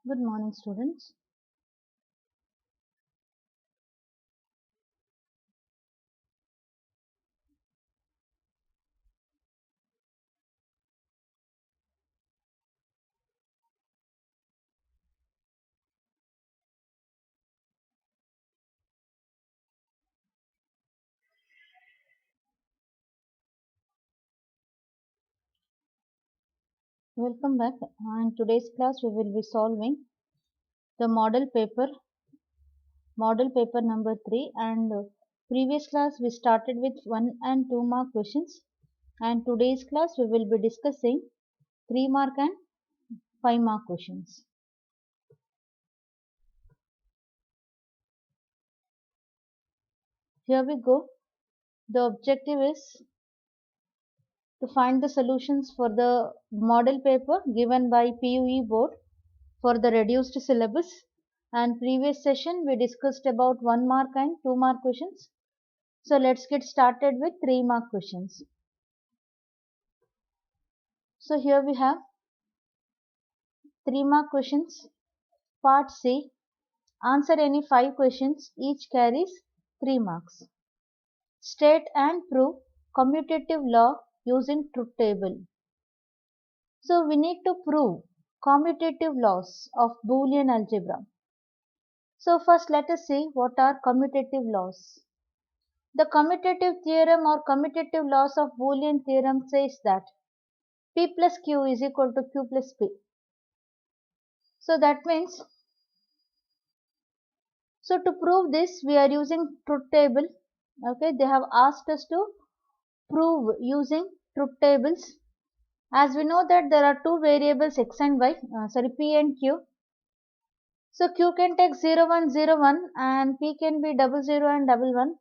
Good morning, students. Welcome back. In today's class, we will be solving the model paper number 3. And previous class, we started with 1 and 2 mark questions. And today's class, we will be discussing 3 mark and 5 mark questions. Here we go. The objective is to find the solutions for the model paper given by PUE board for the reduced syllabus. And previous session we discussed about 1 mark and 2 mark questions. So let's get started with 3 mark questions. So here we have 3 mark questions. Part C. Answer any 5 questions, each carries 3 marks. State and prove commutative law using truth table. So we need to prove commutative laws of Boolean algebra. So first let us see what are commutative laws. The commutative theorem or commutative laws of Boolean theorem says that P plus Q is equal to Q plus P. So that means, so to prove this we are using truth table. Okay, they have asked us to prove using truth tables. As we know that there are two variables x and y, P and Q. So Q can take 0 1 0 1 and P can be 0 0 and 1 1.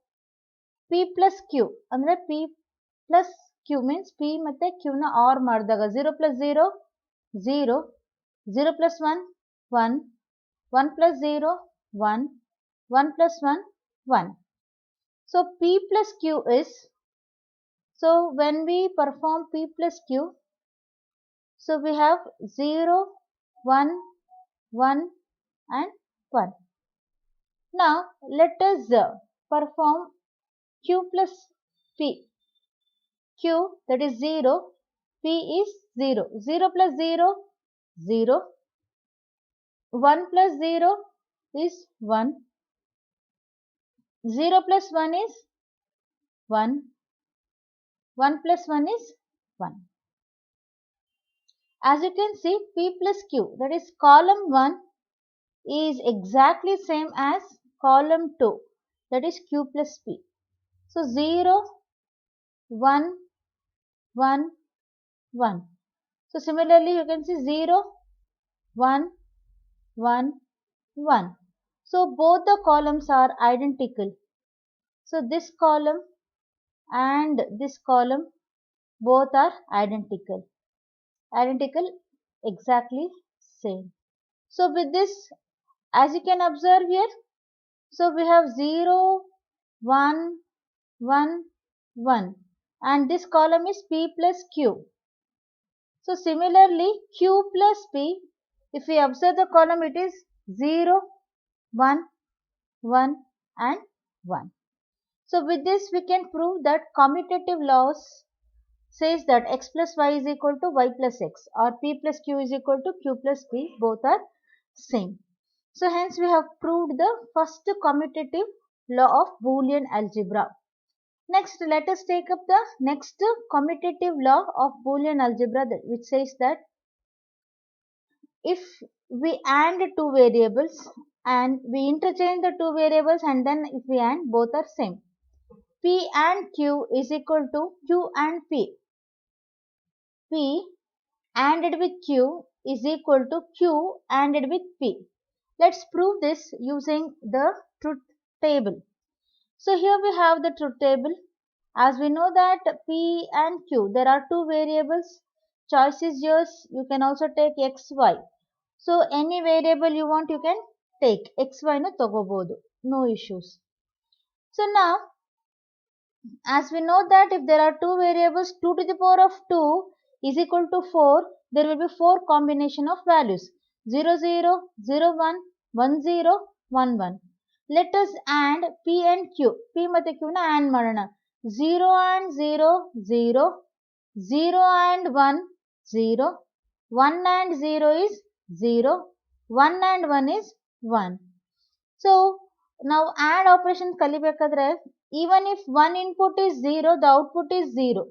P plus Q andre P plus Q means P matte Q na OR ಮಾಡಿದಾಗ 0 plus 0 0 0 plus 1 1 1 plus 0 1 1 plus 1 1. So P plus Q is, so when we perform P plus Q, so we have 0 1 1 and 1. Now let us perform Q plus P. Q, that is 0, P is 0. 0 plus 0, 0. 1 plus 0 is 1. 0 plus 1 is 1. 1 plus 1 is 1. As you can see, P plus Q, that is column 1, is exactly same as column 2, that is Q plus P. So 0, 1, 1, 1. So similarly, you can see 0, 1, 1, 1. So both the columns are identical. So this column and this column both are identical. Identical, exactly same. So with this, as you can observe here, so we have 0, 1, 1, 1 and this column is P plus Q. So similarly, Q plus P, if we observe the column, it is 0, 1, 1 and 1. So with this we can prove that commutative laws says that x plus y is equal to y plus x or P plus Q is equal to Q plus P, both are same. So hence we have proved the first commutative law of Boolean algebra. Next let us take up the next commutative law of Boolean algebra, which says that if we AND two variables and we interchange the two variables and then if we AND, both are same. P and Q is equal to Q and P. P ANDed with Q is equal to Q ANDed with P. Let's prove this using the truth table. So here we have the truth table. As we know that P and Q, there are two variables. Choice is yours. You can also take x, y. So any variable you want, you can take. X, y na tagobodu. No issues. So now, as we know that if there are two variables, 2 to the power of 2 is equal to 4, there will be 4 combination of values. 0 0 0 1 1 0 1 1. Let us add P and Q. P ಮತ್ತೆ Q ನ add ಮಾಡೋಣ. 0 and 0 0, 0 and 1 0, 1 and 0 is 0, 1 and 1 is 1. So now add operation ಕಲಿಬೇಕಾದ್ರೆ even if one input is 0, the output is 0.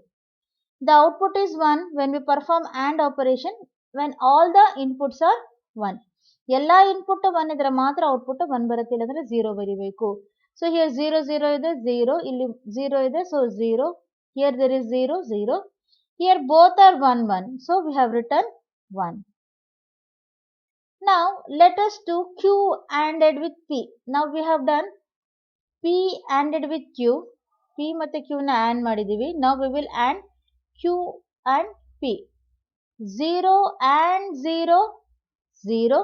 The output is 1 when we perform AND operation when all the inputs are 1. ಎಲ್ಲ input 1 ಇದ್ರೆ ಮಾತ್ರ output 1 ಬರುತ್ತೆ, ಇಲ್ಲಾಂದ್ರೆ 0 ಬರಿಬೇಕು. So here 0 0 ಇದೆ 0, ಇಲ್ಲಿ 0 ಇದೆ, so 0. Here there is 0 0. Here both are 1 1, so we have written 1. Now let us do Q ANDed with P. Now we have done P ANDed with Q. P ಮತ್ತೆ Q ನ AND ಮಾಡಿದೀವಿ. Now we will AND Q and P. 0 and 0 0,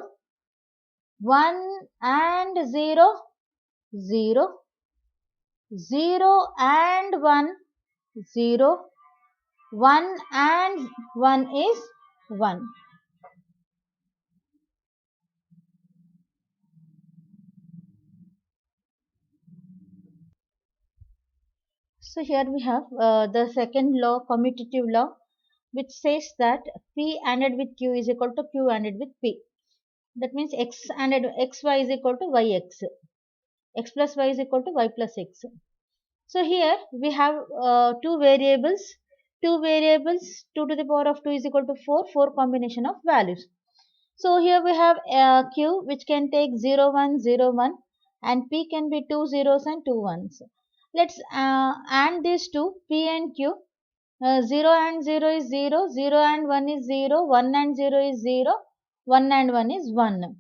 1 and 0 0, 0 and 1 0, 1 and 1 is 1. So here we have the second law, commutative law, which says that P ANDed with Q is equal to Q ANDed with P. That means X ANDed XY is equal to YX. X plus Y is equal to Y plus X. So here we have two variables. 2 to the power of 2 is equal to 4 combination of values. So here we have Q which can take 0 1 0 1 and P can be 2 zeros and 2 ones. Let's AND these two, P and Q. 0 and 0 is 0, 0 and 1 is 0, 1 and 0 is 0, 1 and 1 is 1.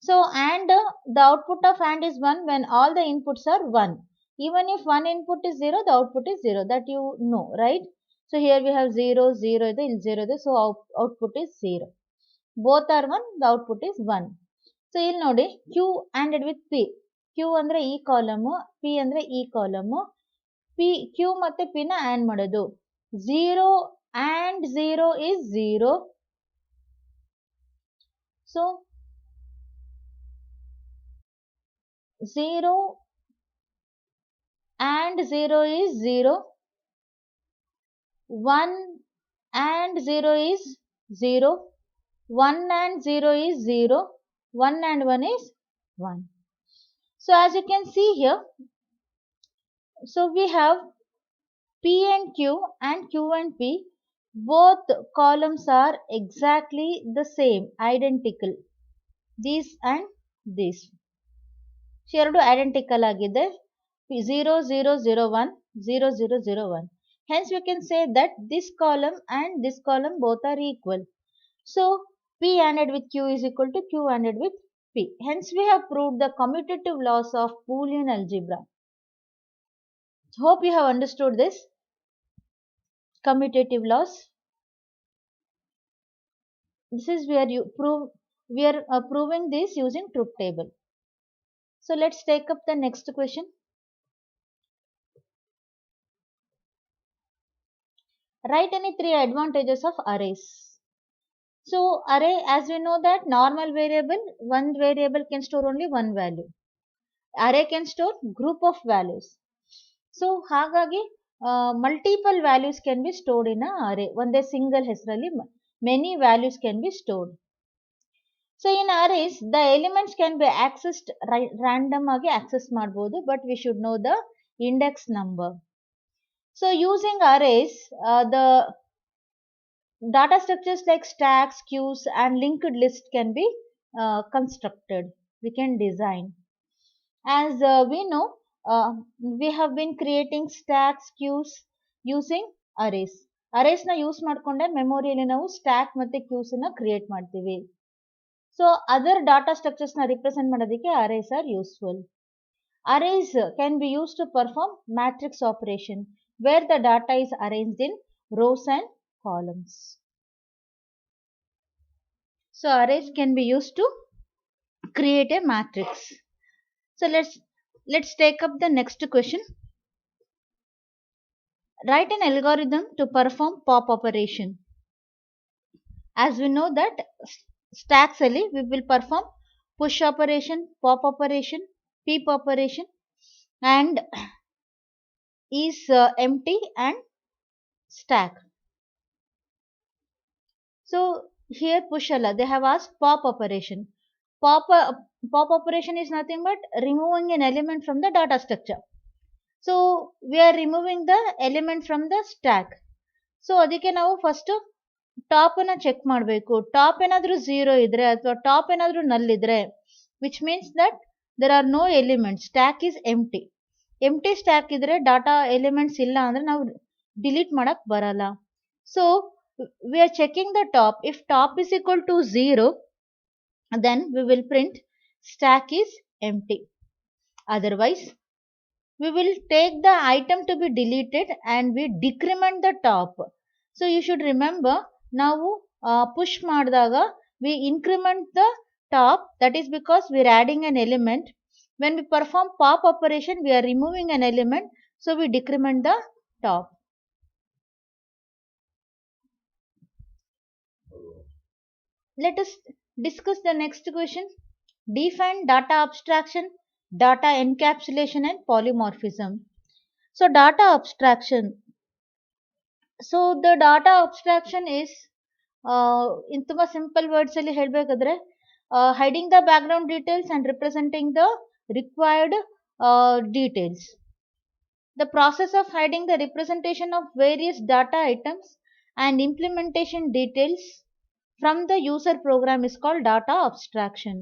So AND, the output of AND is 1 when all the inputs are 1. Even if one input is 0, the output is 0. That you know, right? So here we have 0, 0, 0, so output is 0. Both are 1, the output is 1. So ಇಲ್ಲಿ ನೋಡಿ Q ANDed with P. Q ಅಂದ್ರೆ ಈ column, P ಅಂದ್ರೆ ಈ column. Q ಮತ್ತೆ P ನ AND ಮಾಡೋದು. 0 and 0 is 0. So 0 and 0 is 0. 1 and 0 is 0. 1 and 0 is 0. 1 and 1 is 1. So as you can see here, so we have P and Q and Q and P. Both columns are exactly the same, identical. These and this. ಎರಡು identical ಆಗಿದೆ. 0 0 0 1 0 0 0 1. Hence we can say that this column and this column both are equal. So P ANDed with Q is equal to Q ANDed with P. Hence we have proved the commutative laws of Boolean algebra. Hope you have understood this commutative laws. This is where you prove, we are proving this using truth table. So let's take up the next question. Write any 3 advantages of arrays. So array, as we know that normal variable, one variable can store only one value. Array can store group of values. So ಹಾಗಾಗಿ multiple values can be stored in a array. ಒಂದೇ single ಹೆಸರಲ್ಲಿ many values can be stored. So in arrays, the elements can be accessed random ಆಗಿ access ಮಾಡಬಹುದು, but we should know the index number. So using arrays, the data structures like stacks, queues and linked list can be constructed. We can design. As we know, we have been creating stacks, queues using arrays. Arrays na use ಮಾಡ್ಕೊಂಡೆ ಮೆಮೊರಿಯಲ್ಲಿ ನಾವು stack ಮತ್ತೆ queues ನ create ಮಾಡ್ತೀವಿ. So other data structures na represent ಮಾಡೋದಕ್ಕೆ arrays are useful. Arrays can be used to perform matrix operation where the data is arranged in rows and columns. So arrays can be used to create a matrix. So let's take up the next question. Write an algorithm to perform pop operation. As we know that stacks ಅಲ್ಲಿ we will perform push operation, pop operation, peep operation, and is empty and stack. So here push alla, they have asked pop operation. Pop operation is nothing but removing an element from the data structure. So we are removing the element from the stack. So ಅದಕ್ಕೆ ನಾವು first top ಅನ್ನ check ಮಾಡಬೇಕು. Top ಏನಾದ್ರೂ 0 ಇದ್ರೆ ಅಥವಾ top ಏನಾದ್ರೂ null ಇದ್ರೆ which means that there are no elements, stack is empty stack ಇದ್ರೆ ಡಾಟಾ ಎಲಿಮೆಂಟ್ಸ್ ಇಲ್ಲ ಅಂದ್ರೆ ನಾವು ಡಿಲೀಟ್ ಮಾಡಕ್ ಬರಲ್ಲ. So we are checking the top. If top is equal to 0 then we will print stack is empty. Otherwise we will take the item to be deleted and we decrement the top. So you should remember, ನಾವು push ಮಾಡಿದಾಗ we increment the top, that is because we are adding an element. When we perform pop operation we are removing an element, so we decrement the top. Let us discuss the next question. Define data abstraction, data encapsulation and polymorphism. So data abstraction. So the data abstraction is in ತುಂಬ simple words ಅಲ್ಲಿ ಹೇಳಬೇಕಾದ್ರೆ hiding the background details and representing the required details. The process of hiding the representation of various data items and implementation details from the user program is called data abstraction.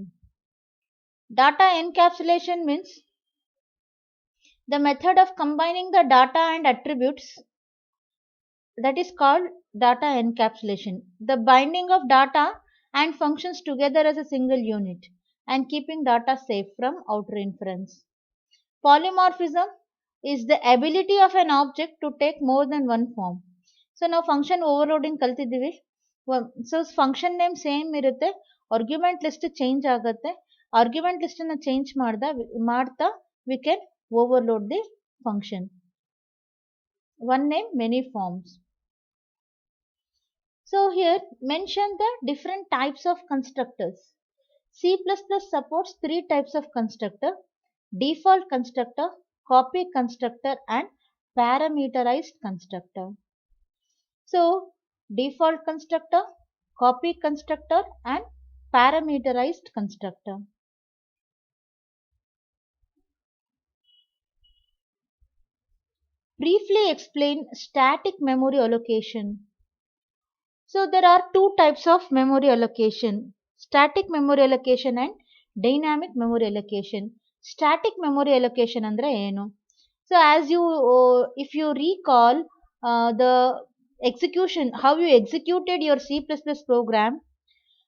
Data encapsulation means the method of combining the data and attributes, that is called data encapsulation. The binding of data and functions together as a single unit and keeping data safe from outer inference. Polymorphism is the ability of an object to take more than one form. So now function overloading ಕಲ್ತಿದ್ದೀವಿ. So function name same ಇರುತ್ತೆ, argument list change ಆಗುತ್ತೆ. Argument list ಅನ್ನ change ಮಾಡ್ತಾ we can overload the function. One name, many forms. So here mention the different types of constructors. C++ supports 3 types of constructor: default constructor, copy constructor and parameterized constructor. So default constructor, copy constructor and parameterized constructor. Briefly explain static memory allocation. So there are 2 types of memory allocation: static memory allocation and dynamic memory allocation. Static memory allocation andre enu? So as you if you recall the execution, how you executed your C++ program.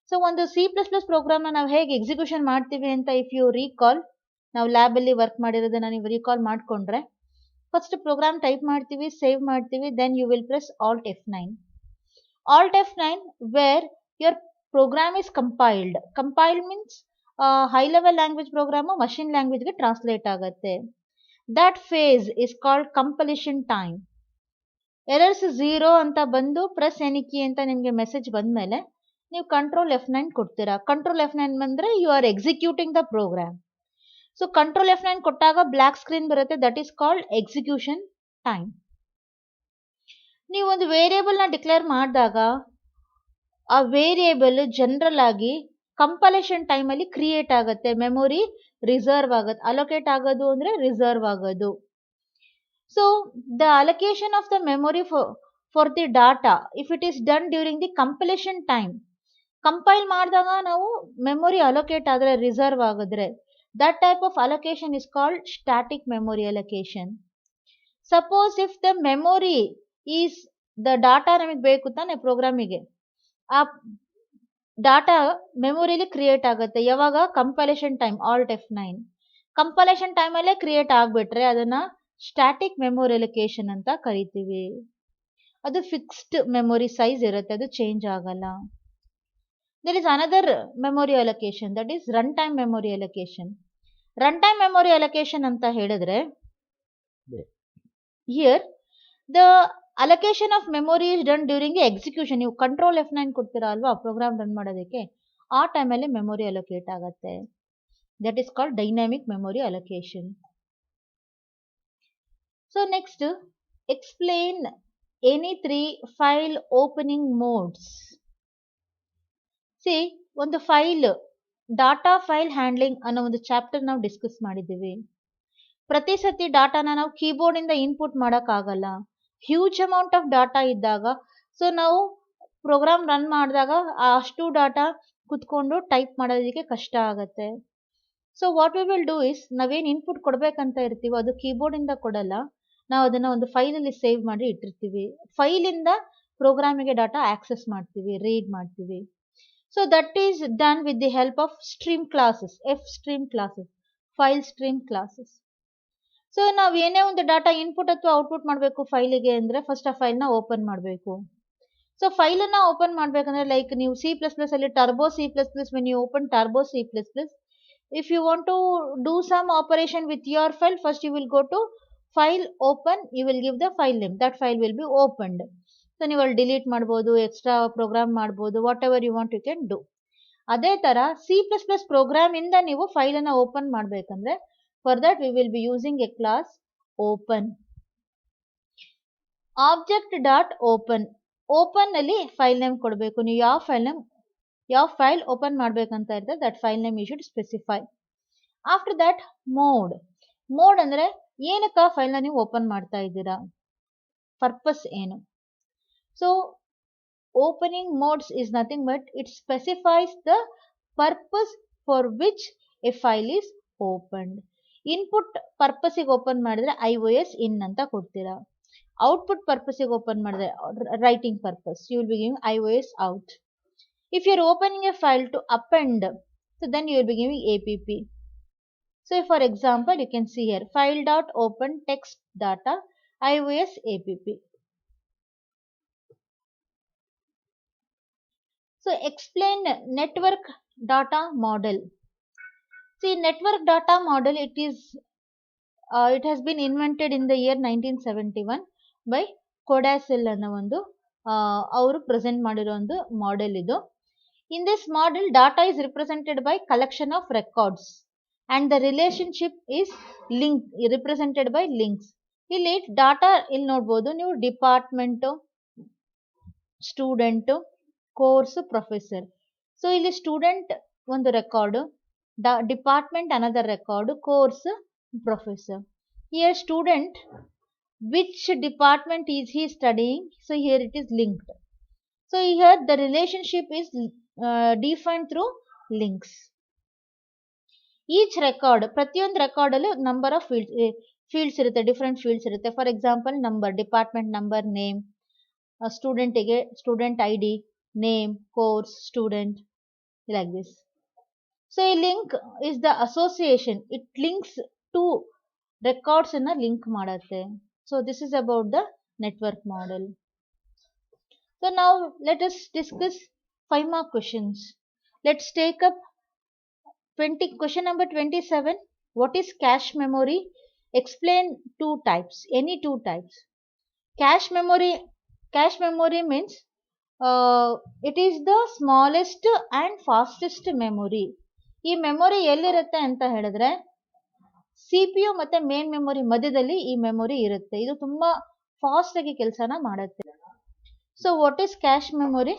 So ಒಂದು C++ program ನ ನಾವು ಹೇಗೆ execution ಮಾಡ್ತೀವಿ ಅಂತ if you recall, ನಾವು lab ಅಲ್ಲಿ work ಮಾಡಿರೋದನ್ನ ನೀವು ರೀಕಾಲ್ ಮಾಡ್ಕೊಂಡ್ರೆ, ಫಸ್ಟ್ ಪ್ರೋಗ್ರಾಮ್ ಟೈಪ್ ಮಾಡ್ತೀವಿ, ಸೇವ್ ಮಾಡ್ತೀವಿ, then you will press alt F9. Alt F9 where your program is compiled. Compiled means high level language program machine language ಗೆ translate ಆಗುತ್ತೆ. That phase is called completion time. Errors 0 ಅಂತ ಬಂದು press any key ಅಂತ ನಿಮಗೆ message ಬಂದ್ಮೇಲೆ ನೀವು control F9 ಕೊಡ್ತೀರಾ. Control F9 ಬಂದ್ರೆ you are executing the program. So control F9 ಕೊಟ್ಟಾಗ ಬ್ಲಾಕ್ ಸ್ಕ್ರೀನ್ ಬರುತ್ತೆ, that is called execution time. ನೀವು ಒಂದು ವೇರಿಯೇಬಲ್ ನ ಡಿಕ್ಲೇರ್ ಮಾಡಿದಾಗ ಆ ವೇರಿಯೇಬಲ್ ಜನರಲ್ ಆಗಿ ಕಂಪಲೇಷನ್ ಟೈಮ್ ಅಲ್ಲಿ ಕ್ರಿಯೇಟ್ ಆಗುತ್ತೆ, ಮೆಮೊರಿ ರಿಸರ್ವ್ ಆಗುತ್ತೆ. ಅಲೋಕೇಟ್ ಆಗೋದು ಅಂದ್ರೆ ರಿಸರ್ವ್ ಆಗೋದು. So the allocation of the memory for the data if it is done during the compilation time, compile ಮಾಡಿದಾಗ ನಾವು ಮೆಮೊರಿ ಅಲೋಕೇಟ್ ಆದರೆ ರಿಸರ್ವ್ ಆಗಿದ್ರೆ, that type of allocation is called static memory allocation. Suppose if the memory is the data ನಮಗೆ ಬೇಕು ತಾನೆ ಪ್ರೋಗ್ರಾಮಿಗೆ, ಆ data ಮೆಮೊರಿಲಿ create ಆಗುತ್ತೆ ಯಾವಾಗ? ಕಂಪಲೇಷನ್ ಟೈಮ್, ಆಲ್ಟ್ F9. ಕಂಪಲೇಷನ್ ಟೈಮಲ್ಲೇ ಕ್ರಿಯೇಟ್ ಆಗಿಬಿಟ್ರೆ ಅದನ್ನ ಸ್ಟ್ಯಾಟಿಕ್ ಮೆಮೊರಿ ಅಲೋಕೇಶನ್ ಅಂತ ಕರಿತೀವಿ. ಅದು ಫಿಕ್ಸ್ಡ್ ಮೆಮೊರಿ ಸೈಜ್ ಇರುತ್ತೆ, ಅದು ಚೇಂಜ್ ಆಗಲ್ಲ. There is another memory allocation, that is runtime memory allocation. Runtime memory allocation ಅಂತ ಹೇಳಿದ್ರೆ, here the allocation of memory is done during the execution. ನೀವು ಕಂಟ್ರೋಲ್ F9 ಕೊಡ್ತೀರಾ ಅಲ್ವಾ ಪ್ರೋಗ್ರಾಮ್ ರನ್ ಮಾಡೋದಕ್ಕೆ, ಆ ಟೈಮಲ್ಲಿ ಮೆಮೊರಿ ಅಲೋಕೇಟ್ ಆಗುತ್ತೆ. That is called dynamic memory allocation. So next, explain any 3 file opening modes. C, ಒಂದು ಫೈಲ್ ಡಾಟಾ ಫೈಲ್ ಹ್ಯಾಂಡ್ಲಿಂಗ್ ಅನ್ನೋ ಒಂದು ಚಾಪ್ಟರ್ ನಾವು ಡಿಸ್ಕಸ್ ಮಾಡಿದ್ದೀವಿ. ಪ್ರತಿ ಸತಿ ಡಾಟಾನ ನಾವು ಕೀಬೋರ್ಡ್ ಇಂದ ಇನ್ಪುಟ್ ಮಾಡೋಕ್ಕಾಗಲ್ಲ. ಹ್ಯೂಜ್ ಅಮೌಂಟ್ ಆಫ್ ಡಾಟಾ ಇದ್ದಾಗ, ಸೊ ನಾವು ಪ್ರೋಗ್ರಾಮ್ ರನ್ ಮಾಡಿದಾಗ ಅಷ್ಟು ಡಾಟಾ ಕುತ್ಕೊಂಡು ಟೈಪ್ ಮಾಡೋದಕ್ಕೆ ಕಷ್ಟ ಆಗುತ್ತೆ. So what we will do is, ನಾವೇನು ಇನ್ಪುಟ್ ಕೊಡ್ಬೇಕಂತ ಇರ್ತೀವೋ ಅದು ಕೀಬೋರ್ಡ್ ಇಂದ ಕೊಡಲ್ಲ, ನಾವು ಅದನ್ನ ಒಂದು ಫೈಲಲ್ಲಿ ಸೇವ್ ಮಾಡಿ ಇಟ್ಟಿರ್ತೀವಿ. ಫೈಲಿಂದ ಪ್ರೋಗ್ರಾಮಿಗೆ ಡಾಟಾ ಆಕ್ಸೆಸ್ ಮಾಡ್ತೀವಿ, ರೀಡ್ ಮಾಡ್ತೀವಿ. So that is done with the help of stream classes, F stream classes, file stream classes. So ನಾವು ಏನೇ ಒಂದು ಡಾಟಾ ಇನ್ಪುಟ್ ಅಥವಾ ಔಟ್ಪುಟ್ ಮಾಡಬೇಕು ಫೈಲಿಗೆ ಅಂದರೆ ಫಸ್ಟ್ ಆ ಫೈಲ್ನ ಓಪನ್ ಮಾಡಬೇಕು. ಸೊ ಫೈಲನ್ನು ಓಪನ್ ಮಾಡಬೇಕಂದ್ರೆ ಲೈಕ್ ನೀವು C++ ಅಲ್ಲಿ Turbo C++, when you open Turbo C++, if you want to do some operation with your file, first you will go to file open, you will give the file name, that file will be opened. So ನೀವು ಅಲ್ಲಿ delete ಮಾಡ್ಬೋದು, extra program ಮಾಡ್ಬೋದು, whatever you want you can do. ಅದೇ ಥರ C++ ಪ್ರೋಗ್ರಾಮಿಂದ ನೀವು ಫೈಲನ್ನು open ಮಾಡಬೇಕಂದ್ರೆ for that we will be using a class open. Object dot open, open ಅಲ್ಲಿ ಫೈಲ್ ನೇಮ್ ಕೊಡಬೇಕು. ನೀವು ಯಾವ ಫೈಲ್ ಓಪನ್ ಮಾಡಬೇಕಂತ ಇರ್ತದೆ that file name you should specify. After that mode ಅಂದರೆ ಏನಕ್ಕೆ ಫೈಲ್ನ ನೀವು ಓಪನ್ ಮಾಡ್ತಾ ಇದ್ದೀರಾ, ಪರ್ಪಸ್ ಏನು. So opening modes is nothing but it specifies the purpose for which a file is opened. Input ಪರ್ಪಸ್ಸಿಗೆ ಓಪನ್ ಮಾಡಿದ್ರೆ iOS ಇನ್ ಅಂತ ಕೊಡ್ತೀರಾ. ಔಟ್ಪುಟ್ ಪರ್ಪಸ್ಸಿಗೆ ಓಪನ್ ಮಾಡಿದ್ರೆ writing purpose, you will be giving iOS out. If you are opening a file to append, so then you will be giving app. So for example, you can see here file.open text data iOS app. So explain network data model. See, network data model, it has been invented in the year 1971 by Kodacil ಅನ್ನೋ ಒಂದು ಅವರು present ಮಾಡಿರೋ ಒಂದು model ಇದು. In this model, data is represented by collection of records and the relationship is represented by links. ಇಲ್ಲಿ data ಇಲ್ಲಿ ನೋಡ್ಬೋದು ನೀವು, department, student, course, professor. So ಇಲ್ಲಿ ಸ್ಟೂಡೆಂಟ್ ಒಂದು record, department another record, course, professor. Here student, which department is he studying, so here it is linked. So here the relationship is defined through links. Each record, ಪ್ರತಿಯೊಂದು record ಅಲ್ಲಿ number of fields ಇರುತ್ತೆ, different fields ಇರುತ್ತೆ. For example number, department number, name, ಸ್ಟೂಡೆಂಟಿಗೆ student ID, name, course, student, like this. So ಈ link is the association, it links to records ಅನ್ನ link ಮಾಡುತ್ತೆ. So this is about the network model. So ನಾವು let us discuss 5 more questions. Let's take up question number 27. What is cache memory? Explain two types, any two types. Cache memory means it is the smallest and fastest memory. ಈ memory ಎಲ್ಲಿರುತ್ತೆ ಅಂತ ಹೇಳಿದ್ರೆ CPU ಮತ್ತೆ main memory ಮಧ್ಯದಲ್ಲಿ ಈ memory ಇರುತ್ತೆ. ಇದು ತುಂಬಾ ಫಾಸ್ಟ್ ಆಗಿ ಕೆಲಸನ ಮಾಡುತ್ತೆ. So what is cache memory?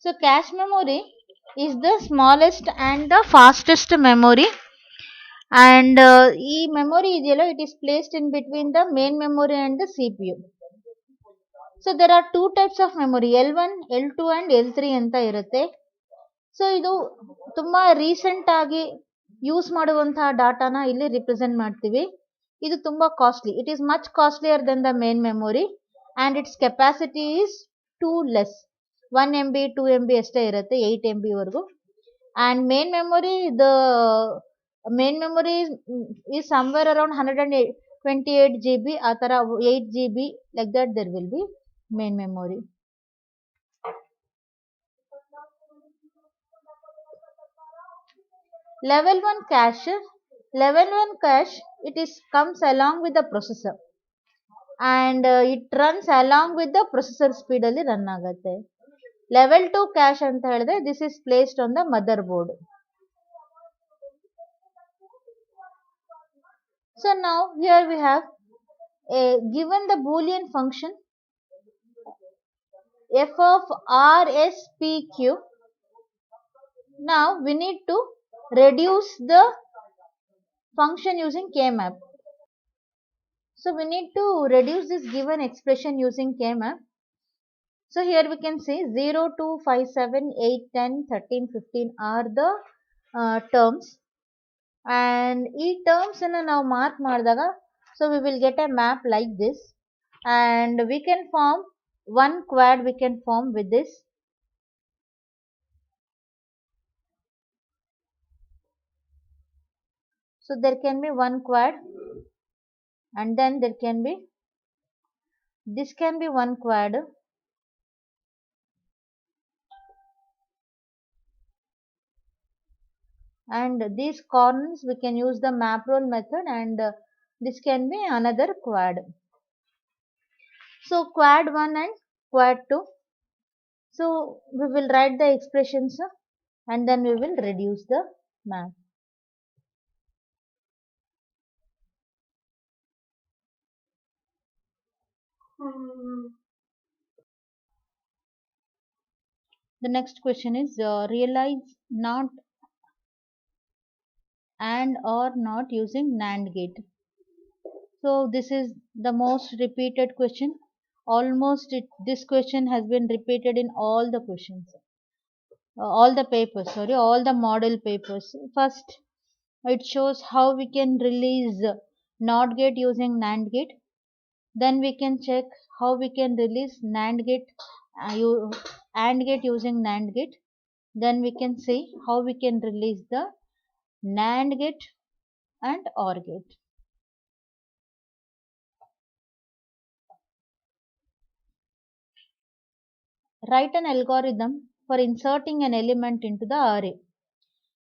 So cache memory is the smallest and the fastest memory, and ಈ memory ಇದೆಯಲ್ಲ, it is placed in between the main memory and the CPU. So there are two types of memory, L1, L2 and L3 ಅಂತ ಇರುತ್ತೆ. So ಇದು ತುಂಬಾ recent ಆಗಿ use ಮಾಡುವಂತಹ ಡಾಟಾನ ಇಲ್ಲಿ represent ಮಾಡ್ತೀವಿ. ಇದು ತುಂಬಾ costly, it is much costlier than the main memory and its capacity is too less. 1 MB 2 MB ಅಷ್ಟೇ ಇರುತ್ತೆ, 8 MB ವರೆಗೂ. And main memory is somewhere around 128 GB, ಆ ತರ 8 GB, like that there will be main memory. Level 1 cache, it comes along with the processor. And it runs along with the processor speed ಅಲ್ಲಿ run ಆಗುತ್ತೆ. level 2 cache anta helidre this is placed on the motherboard. So now here we have given the boolean function f of rspq. Now we need to reduce the function using kmap. So we need to reduce this given expression using kmap. So here we can see 0, 2, 5, 7, 8, 10, 13, 15 are the terms, and ಈ terms ಅನ್ನು ನಾವು mark ಮಾಡಿದಾಗ so we will get a map like this, and we can form one quad we can form with this. So there can be one quad, and then there can be this can be one quad, and these corners we can use the map rule method, and this can be another quad. So quad 1 and quad 2. So we will write the expressions and then we will reduce the map. The next question is realize not and or not using NAND gate. So this is the most repeated question. Almost this question has been repeated in all the questions, all the papers, sorry, all the model papers. First, it shows how we can release NOT gate using NAND gate. Then we can check how we can release NAND gate, AND gate using NAND gate. Then we can see how we can release the NAND gate and OR gate. Write an algorithm for inserting an element into the array.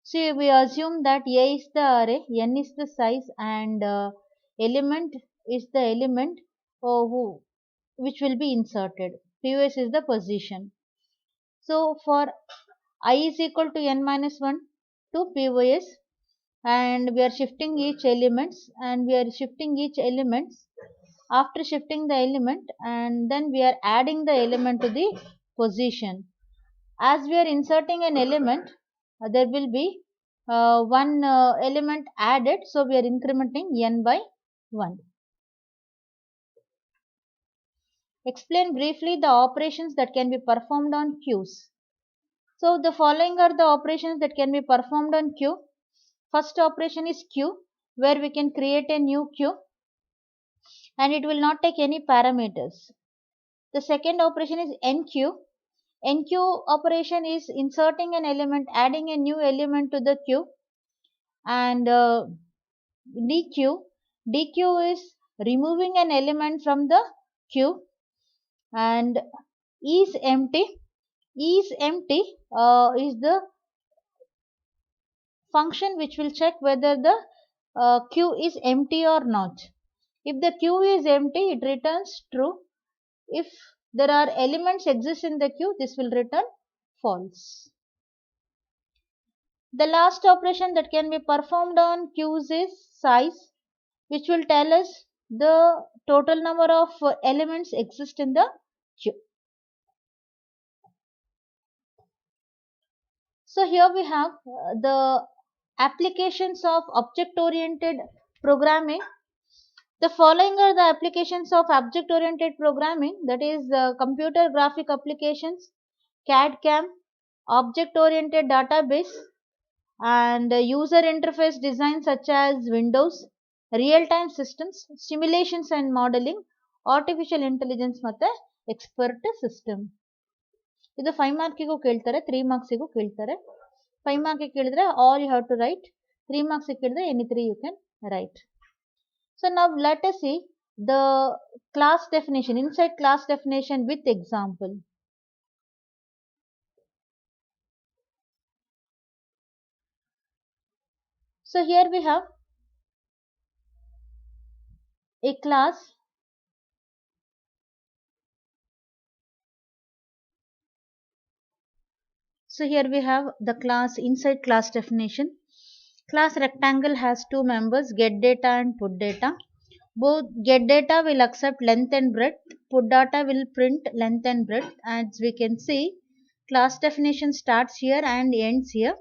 See, we assume that A is the array, N is the size, and element is the element which will be inserted. POS is the position. So for I is equal to N minus 1 to POS, and we are shifting each elements, and we are shifting each elements. After shifting the element, and then we are adding the element to the position. As we are inserting an element, there will be one element added, so we are incrementing n by 1. Explain briefly the operations that can be performed on queues. So the following are the operations that can be performed on queue. First operation is queue, where we can create a new queue and it will not take any parameters. The second operation is enqueue. Enqueue operation is inserting an element, adding a new element to the queue. And dequeue. Dequeue is removing an element from the queue. And is empty. Is empty is the function which will check whether the queue is empty or not. If the queue is empty, it returns true. If there are elements exist in the queue, this will return false. The last operation that can be performed on queues is size, which will tell us the total number of elements exist in the queue. So here we have the applications of object-oriented programming. The following are the applications of object-oriented programming, that is computer graphic applications, CAD/CAM, object-oriented database, and user interface design such as Windows, real-time systems, simulations and modeling, artificial intelligence ಮತ್ತೆ expert system. ಇದು 5 ಮಾರ್ಕಿಗೂ ಕೇಳ್ತಾರೆ, 3 ಮಾರ್ಕ್ಸಿಗೂ ಕೇಳ್ತಾರೆ. 5 ಮಾರ್ಕಿಗೆ ಕೇಳಿದ್ರೆ all you have to write, 3 ಮಾರ್ಕ್ಸಿಗೆ ಕೇಳಿದ್ರೆ any 3 you can write. So now let us see the class definition, inside class definition with example. So here we have a class So here we have the class inside class definition. Class rectangle has two members, get data and put data. Both get data will accept length and breadth, put data will print length and breadth. As we can see, class definition starts here and ends here,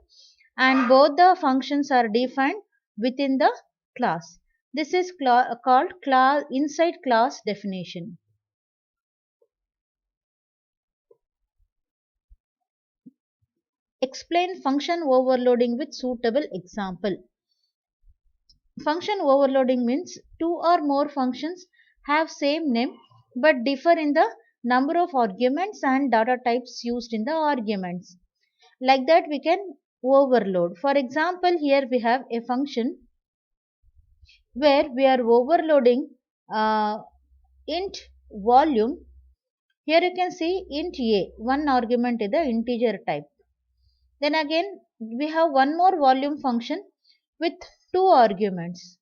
and both the functions are defined within the class. This is called class inside class definition. Explain function overloading with suitable example. Function overloading means two or more functions have same name but differ in the number of arguments and data types used in the arguments. Like that we can overload. For example, here we have a function where we are overloading int volume. Here you can see int a, one argument is the integer type. Then again we have one more volume function with two arguments.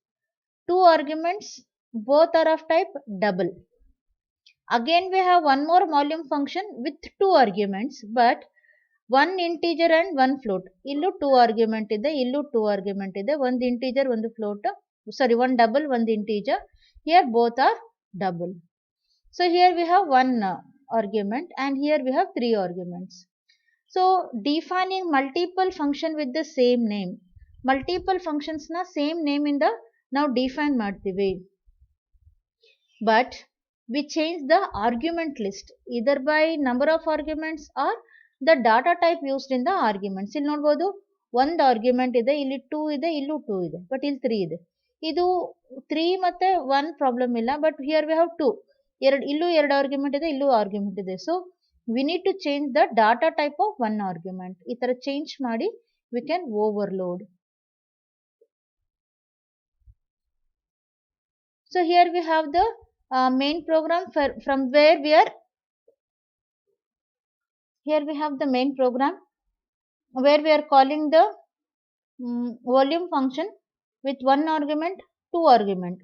Two arguments, both are of type double. Again we have one more volume function with two arguments, but one integer and one float. Illu two argument ಇದೆ, illu two argument ಇದೆ, one integer, one float. Sorry, one double, one integer. Here both are double. So here we have one argument and here we have three arguments. So defining multiple function with the same name. Multiple functions na same name in the now define ಮಾಡ್ತೀವಿ. But we change the argument list either by number of arguments or the data type used in the arguments. ಇಲ್ಲಿ ನೋಡಬಹುದು ಒಂದು argument ಇದೆ, ಇಲ್ಲಿ 2 ಇದೆ, ಇಲ್ಲೂ 2 ಇದೆ, but ಇಲ್ಲಿ 3 ಇದೆ. ಇದು 3 ಮತ್ತೆ 1 ಪ್ರಾಬ್ಲಮ್ ಇಲ್ಲ, ಬಟ್ ಹಿಯರ್ ವಿ ಹ್ಯಾವ್ 2. ಇಲ್ಲೂ ಎರಡು ಆರ್ಗ್ಯುಮೆಂಟ್ ಇದೆ, ಇಲ್ಲೂ ಆರ್ಗ್ಯುಮೆಂಟ್ ಇದೆ. So we need to change the data type of one argument. ಈ ತರ ಚೇಂಜ್ ಮಾಡಿ we can overload. So here we have the main program from where we are. Here we have the main program where we are calling the volume function with one argument, two argument.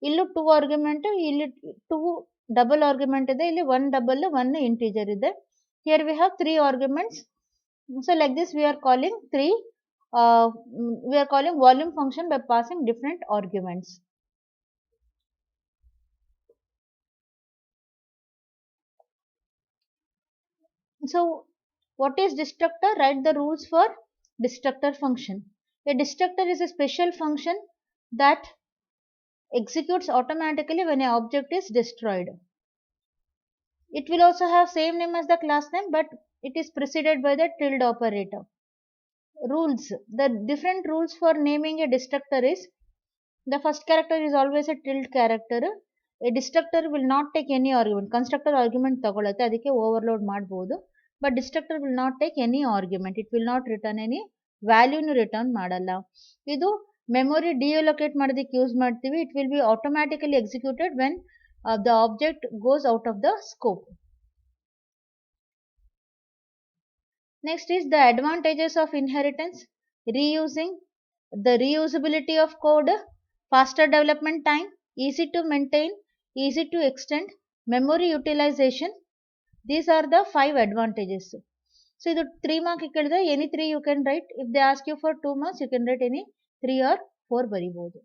Illu two argument, illi two double argument ide, illi one double, one integer ide. Here we have three arguments. So like this we are calling we are calling volume function by passing different arguments. So what is destructor? Write the rules for destructor function. A destructor is a special function that executes automatically when an object is destroyed. It will also have same name as the class name, but it is preceded by the tilde operator. Rules. The different rules for naming a destructor is, the first character is always a tilde character. A destructor will not take any argument. Constructor argument ತಗೊಳುತ್ತೆ, ಅದಕ್ಕೆ overload ಮಾಡಬಹುದು. But destructor will not take any argument. It will not return any value nu return ಮಾಡಲ್ಲ. ಇದು memory deallocate ಮಾಡೋದಕ್ಕೆ use ಮಾಡ್ತೀವಿ. It will be automatically executed when the object goes out of the scope. Next is the advantages of inheritance. Reusing, the reusability of code, faster development time, easy to maintain, easy to extend, memory utilization. These are the 5 advantages. So ಇದು 3 mark ಕೇಳಿದ್ರೆ any 3 you can write. If they ask you for 2 marks, you can write any 3 or 4 ಬರಿಬಹುದು.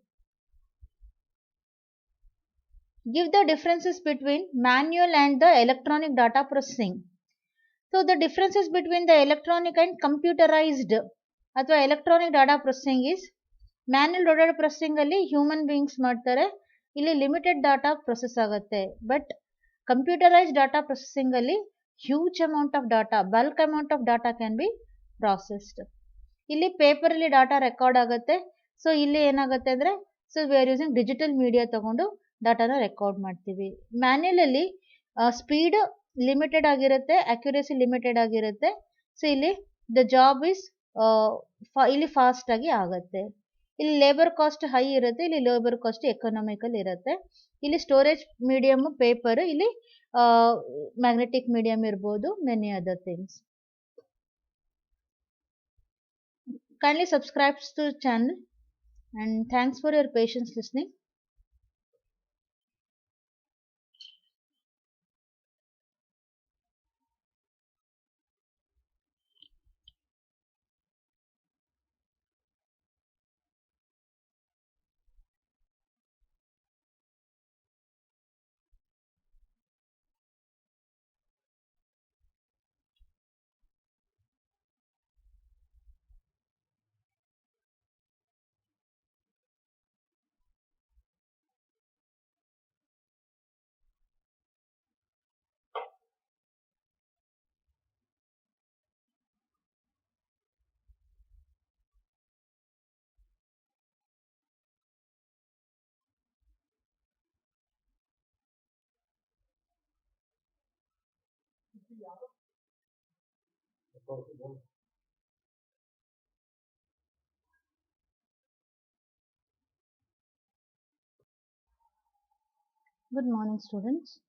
Give the differences between manual and the electronic data processing. So the differences between the electronic and computerized ಅಥವಾ electronic data processing is, manual data processing ಅಲ್ಲಿ human beings ಮಾಡ್ತಾರೆ, ಇಲ್ಲಿ limited data process ಆಗುತ್ತೆ. But computerized data processing ಅಲ್ಲಿ huge amount of data, bulk amount of data can be processed. ಇಲ್ಲಿ paper ಅಲ್ಲಿ data record ಆಗುತ್ತೆ. So ಇಲ್ಲಿ ಏನಾಗುತ್ತೆ ಅಂದ್ರೆ, so we are using digital media ತಗೊಂಡು ಡಾಟಾನ ರೆಕಾರ್ಡ್ ಮಾಡ್ತೀವಿ. ಮ್ಯಾನ್ಯಲ್ ಅಲ್ಲಿ ಸ್ಪೀಡ್ ಲಿಮಿಟೆಡ್ ಆಗಿರುತ್ತೆ, ಅಕ್ಯುರೇಸಿ ಲಿಮಿಟೆಡ್ ಆಗಿರುತ್ತೆ. ಸೊ ಇಲ್ಲಿ ದ ಜಾಬ್ ಇಸ್ ಇಲ್ಲಿ ಫಾಸ್ಟ್ ಆಗಿ ಆಗುತ್ತೆ. ಇಲ್ಲಿ ಲೇಬರ್ ಕಾಸ್ಟ್ ಹೈ ಇರುತ್ತೆ, ಇಲ್ಲಿ ಲೇಬರ್ ಕಾಸ್ಟ್ ಎಕನಾಮಿಕಲ್ ಇರುತ್ತೆ. ಇಲ್ಲಿ ಸ್ಟೋರೇಜ್ ಮೀಡಿಯಮ್ ಪೇಪರ್, ಇಲ್ಲಿ ಮ್ಯಾಗ್ನೆಟಿಕ್ ಮೀಡಿಯಮ್ ಇರ್ಬೋದು, many other things. Kindly subscribe to the channel and thanks for your patience listening. Good morning, students.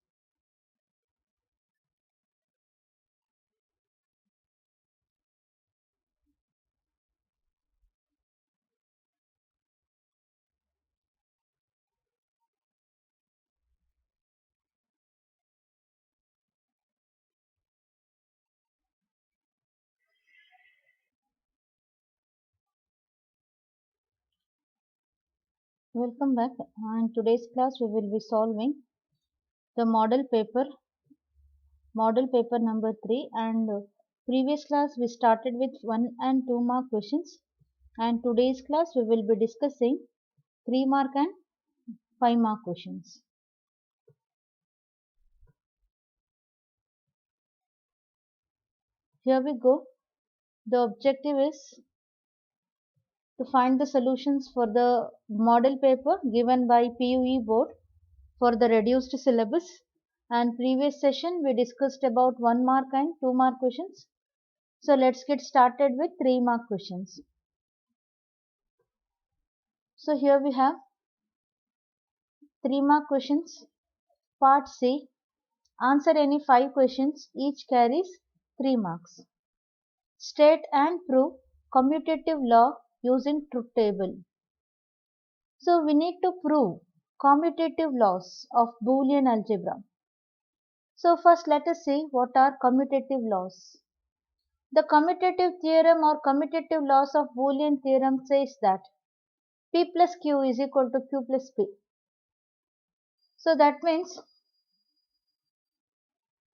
Welcome back. In today's class, we will be solving the model paper number 3. And previous class, we started with 1 and 2 mark questions. And today's class, we will be discussing 3 mark and 5 mark questions. Here we go. The objective is to find the solutions for the model paper given by PUE board for the reduced syllabus. And previous session we discussed about 1 mark and 2 mark questions. So let's get started with 3 mark questions. So here we have 3 mark questions. Part C. Answer any 5 questions, each carries 3 marks. State and prove commutative law using truth table. So we need to prove commutative laws of Boolean algebra. So first let us see what are commutative laws. The commutative theorem or commutative laws of Boolean theorem says that P plus Q is equal to Q plus P. So that means,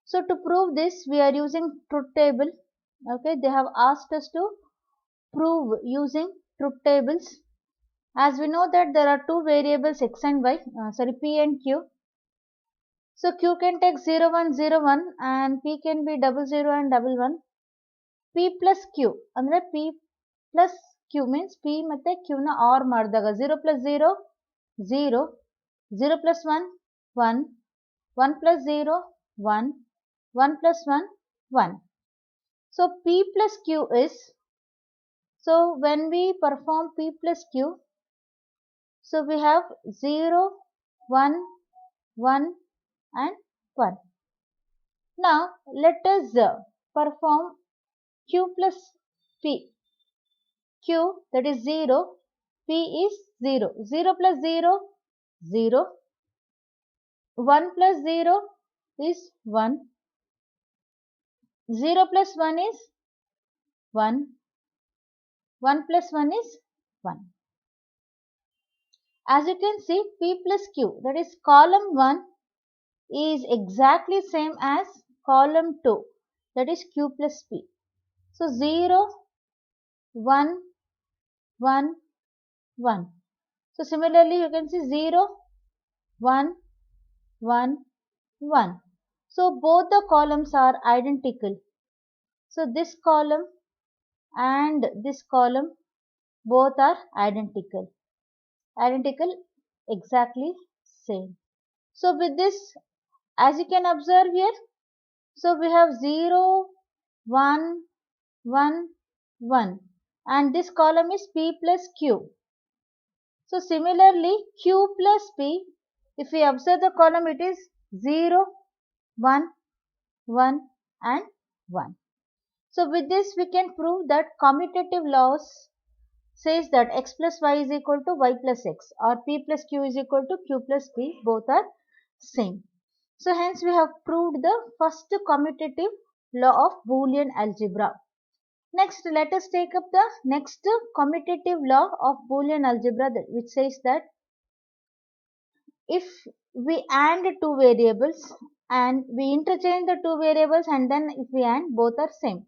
so to prove this we are using truth table. Okay, they have asked us to prove using truth tables. As we know that there are two variables x and y, P and Q. So Q can take 0, 1, 0, 1 and P can be 0, 0 and 1, 1. P plus Q andre P plus Q means P ಮತ್ತೆ Q ನ OR ಮಾಡಿದಾಗ 0 plus 0 0 0 plus 1 1 1 plus 0 1 1 plus 1 1. So P plus Q is, so when we perform P plus Q, so we have 0 1 1 and 1. Now let us perform Q plus P. Q, that is 0, P is 0. 0 plus 0, 0. 1 plus 0 is 1. 0 plus 1 is 1. 1 plus 1 is 1. As you can see, P plus Q, that is column 1, is exactly same as column 2, that is Q plus P. So 0, 1, 1, 1. So similarly, you can see 0, 1, 1, 1. So both the columns are identical. So this column and this column both are identical. Identical, exactly same. So with this, as you can observe here, so we have 0, 1, 1, 1 and this column is P plus Q. So similarly, Q plus P, if we observe the column, it is 0, 1, 1 and 1. So with this we can prove that commutative laws says that x plus y is equal to y plus x or P plus Q is equal to Q plus P, both are same. So hence we have proved the first commutative law of Boolean algebra. Next, let us take up the next commutative law of Boolean algebra, which says that if we AND two variables and we interchange the two variables and then if we AND, both are same.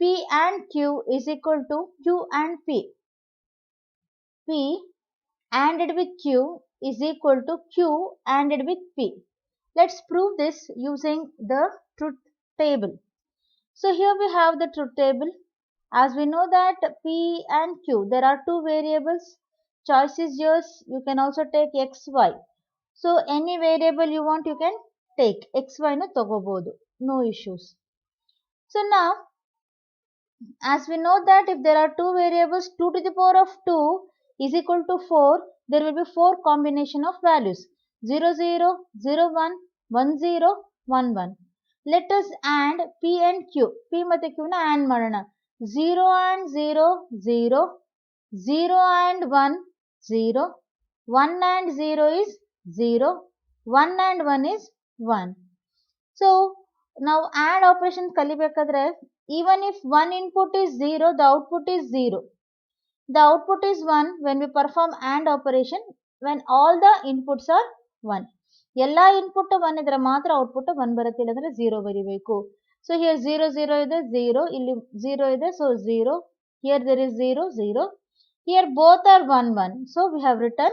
P and Q is equal to Q and P. P ANDed with Q is equal to Q ANDed with P. Let's prove this using the truth table. So here we have the truth table. As we know that P and Q, there are two variables. Choice is yours. You can also take x, y. So any variable you want, you can take. X, y na tagobodu. No issues. So now, as we know that if there are two variables, 2 to the power of 2 is equal to 4, there will be 4 combination of values 0 0 0 1 1 0 1 1. Let us add p and q. p ಮತ್ತೆ q ನ add ಮಾಡೋಣ. 0 and 0 0, 0 and 1 0, 1 and 0 is 0, 1 and 1 is 1. So now add operation ಕಲಿಬೇಕಾದ್ರೆ, even if one input is 0, the output is 0. The output is 1 when we perform AND operation, when all the inputs are 1. ಎಲ್ಲ input 1 ಇದ್ರೆ ಮಾತ್ರ output 1 ಬರುತ್ತೆ, ಇಲ್ಲಂದ್ರೆ 0 ಬರಿಬೇಕು. So here 0 0 ಇದೆ 0, ಇಲ್ಲಿ 0 ಇದೆ, so 0. Here there is 0 0. Here both are 1 1, so we have written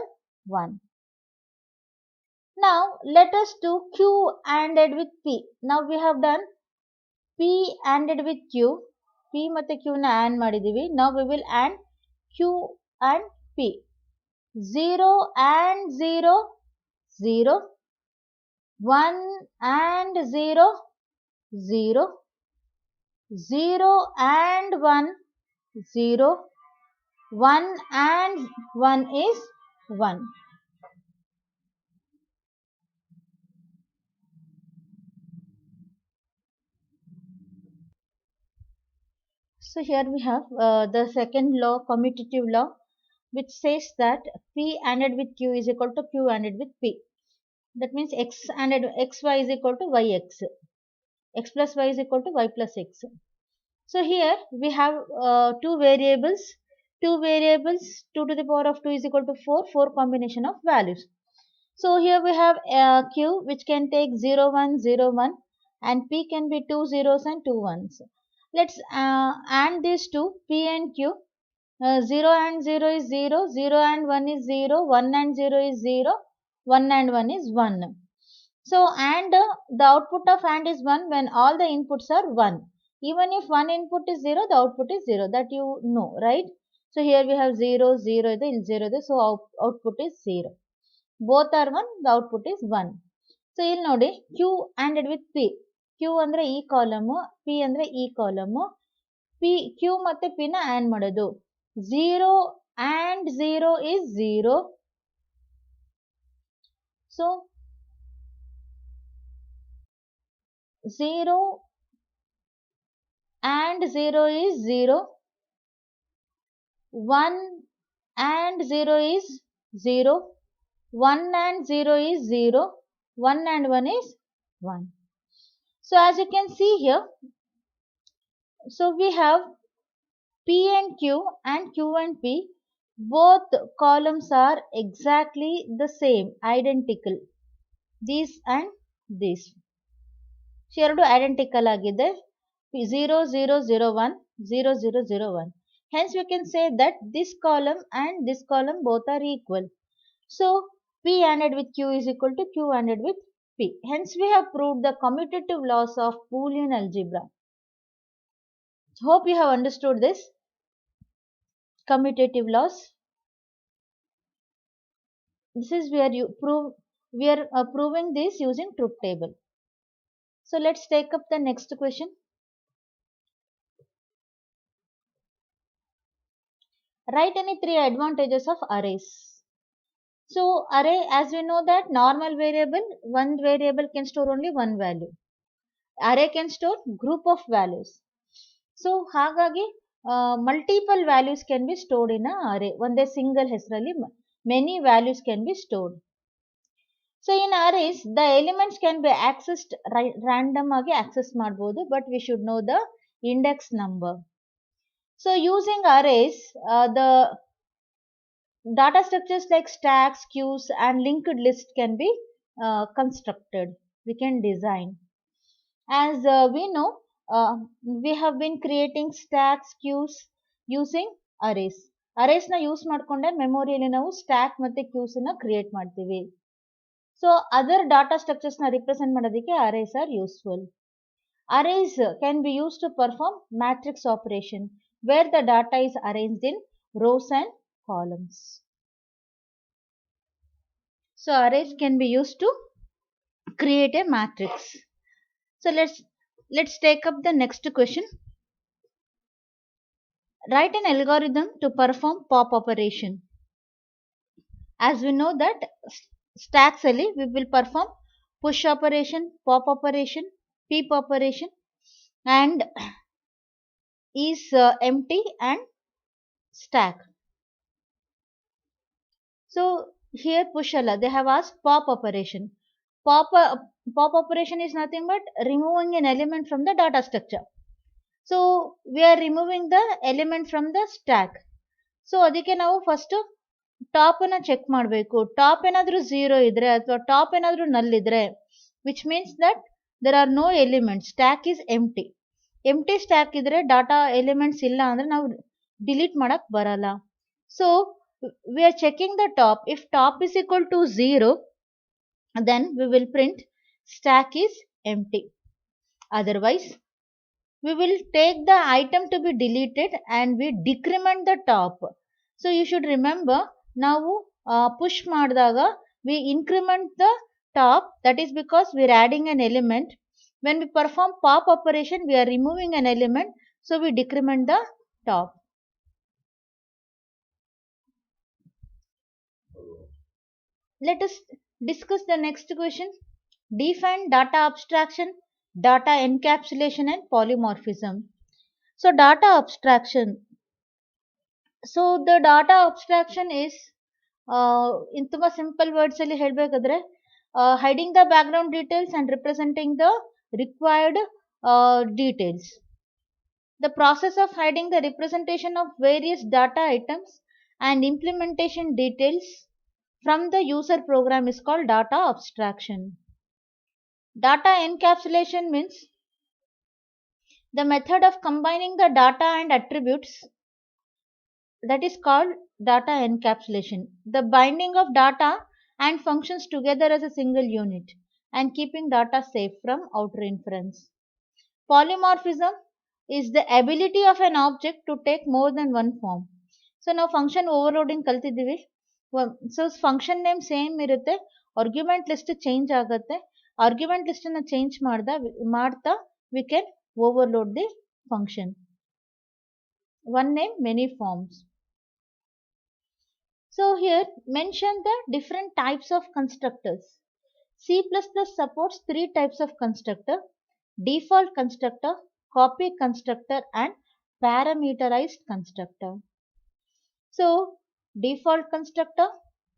1. Now let us do Q ANDed with P. Now we have done P ANDed with Q. P ಮತ್ತೆ Q ನ AND ಮಾಡಿದೀವಿ. Now we will AND Q and P. 0 and 0 0, 1 and 0 0, 0 and 1 0, 1 and 1 is 1. So here we have the second law, commutative law, which says that P ANDed with Q is equal to Q ANDed with P. That means x ANDed xy is equal to yx, x plus y is equal to y plus x. So here we have two variables, 2 to the power of 2 is equal to 4, 4 combination of values. So here we have q, which can take 0 1 0 1, and p can be 2 zeros and 2 ones. Let's add these two, p and q. 0 and 0 is 0, 0 and 1 is 0, 1 and 0 is 0, 1 and 1 is 1. So and the output of AND is 1 when all the inputs are 1. Even if one input is 0, the output is 0. That you know, right? So here we have 0 0 ಇದೆ, ಇಲ್ಲಿ 0 ಇದೆ, so output is 0. Both are 1, the output is 1. So ಇಲ್ಲಿ ನೋಡಿ, Q ANDed with P. Q ಅಂದ್ರೆ ಈ column, P ಅಂದ್ರೆ ಈ column. Q ಮತ್ತೆ P ನ AND ಮಾಡೋದು. 0 and 0 is 0. So 0 and 0 is 0, 1 and 0 is 0, 1 and 0 is 0, 1 and 1 is 1. So as you can see here, so we have P and Q and Q and P, both columns are exactly the same, identical. These and this. ಎರಡು identical ಆಗಿದೆ. 0 0 0 1, 0 0 0 1. Hence we can say that this column and this column both are equal. So P ANDed with Q is equal to Q ANDed with P. Hence we have proved the commutative laws of Boolean algebra. Hope you have understood this commutative laws. This is where you prove, we are proving this using truth table. So let's take up the next question. Write any 3 advantages of arrays. So array, as we know that normal variable, one variable can store only one value. Array can store group of values. So ಹಾಗಾಗಿ multiple values can be stored in a array. ಒಂದೇ single ಹೆಸರಲ್ಲಿ many values can be stored. So in arrays, the elements can be accessed random ಆಗಿ access ಮಾಡಬಹುದು, but we should know the index number. So using arrays, the data structures like stacks, queues and linked list can be constructed. We can design. As we know, we have been creating stacks, queues using arrays. Arrays na use ಮಾಡ್ಕೊಂಡೆ ಮೆಮೊರಿಯಲ್ಲಿ ನಾವು stack ಮತ್ತೆ queues ನ create ಮಾಡ್ತೀವಿ. So other data structures na represent ಮಾಡೋದಕ್ಕೆ arrays are useful. Arrays can be used to perform matrix operation where the data is arranged in rows and columns. So arrays can be used to create a matrix. So let's Let's take up the next question. Write an algorithm to perform pop operation. As we know that stacks ali we will perform push operation, pop operation, peep operation, and is empty and stack. So here push alla they have asked pop operation. Pop operation is nothing but removing an element from the data structure. So we are removing the element from the stack. So ಅದಕ್ಕೆ ನಾವು first top ಅನ್ನ check ಮಾಡಬೇಕು. Top ಏನಾದರೂ zero ಇದ್ರೆ ಅಥವಾ top ಏನಾದರೂ null ಇದ್ರೆ which means that there are no elements, stack is empty stack ಇದ್ರೆ ಡಾಟಾ ಎಲಿಮೆಂಟ್ಸ್ ಇಲ್ಲ ಅಂದ್ರೆ ನಾವು ಡಿಲೀಟ್ ಮಾಡಕ್ ಬರಲ್ಲ. So we are checking the top. If top is equal to zero then we will print stack is empty. Otherwise we will take the item to be deleted and we decrement the top. So you should remember ನಾವು push ಮಾಡಿದಾಗ we increment the top, that is because we are adding an element. When we perform pop operation we are removing an element, so we decrement the top. Let us discuss the next question. Define data abstraction, data encapsulation and polymorphism. So data abstraction. So the data abstraction is in ತುಂಬ simple words ಅಲ್ಲಿ ಹೇಳಬೇಕಾದ್ರೆ hiding the background details and representing the required details. The process of hiding the representation of various data items and implementation details from the user program is called data abstraction. Data encapsulation means the method of combining the data and attributes, that is called data encapsulation. The binding of data and functions together as a single unit and keeping data safe from outer inference. Polymorphism is the ability of an object to take more than one form. So ನಾವು function overloading ಕಲ್ತಿದ್ದೀವಿ. So function name same ಇರುತ್ತೆ, argument list change ಆಗುತ್ತೆ. Argument list ಅನ್ನ change ಮಾಡ್ತಾ we can overload the function. One name, many forms. So here mention the different types of constructors. C++ supports 3 types of constructor: default constructor, copy constructor and parameterized constructor. So default constructor,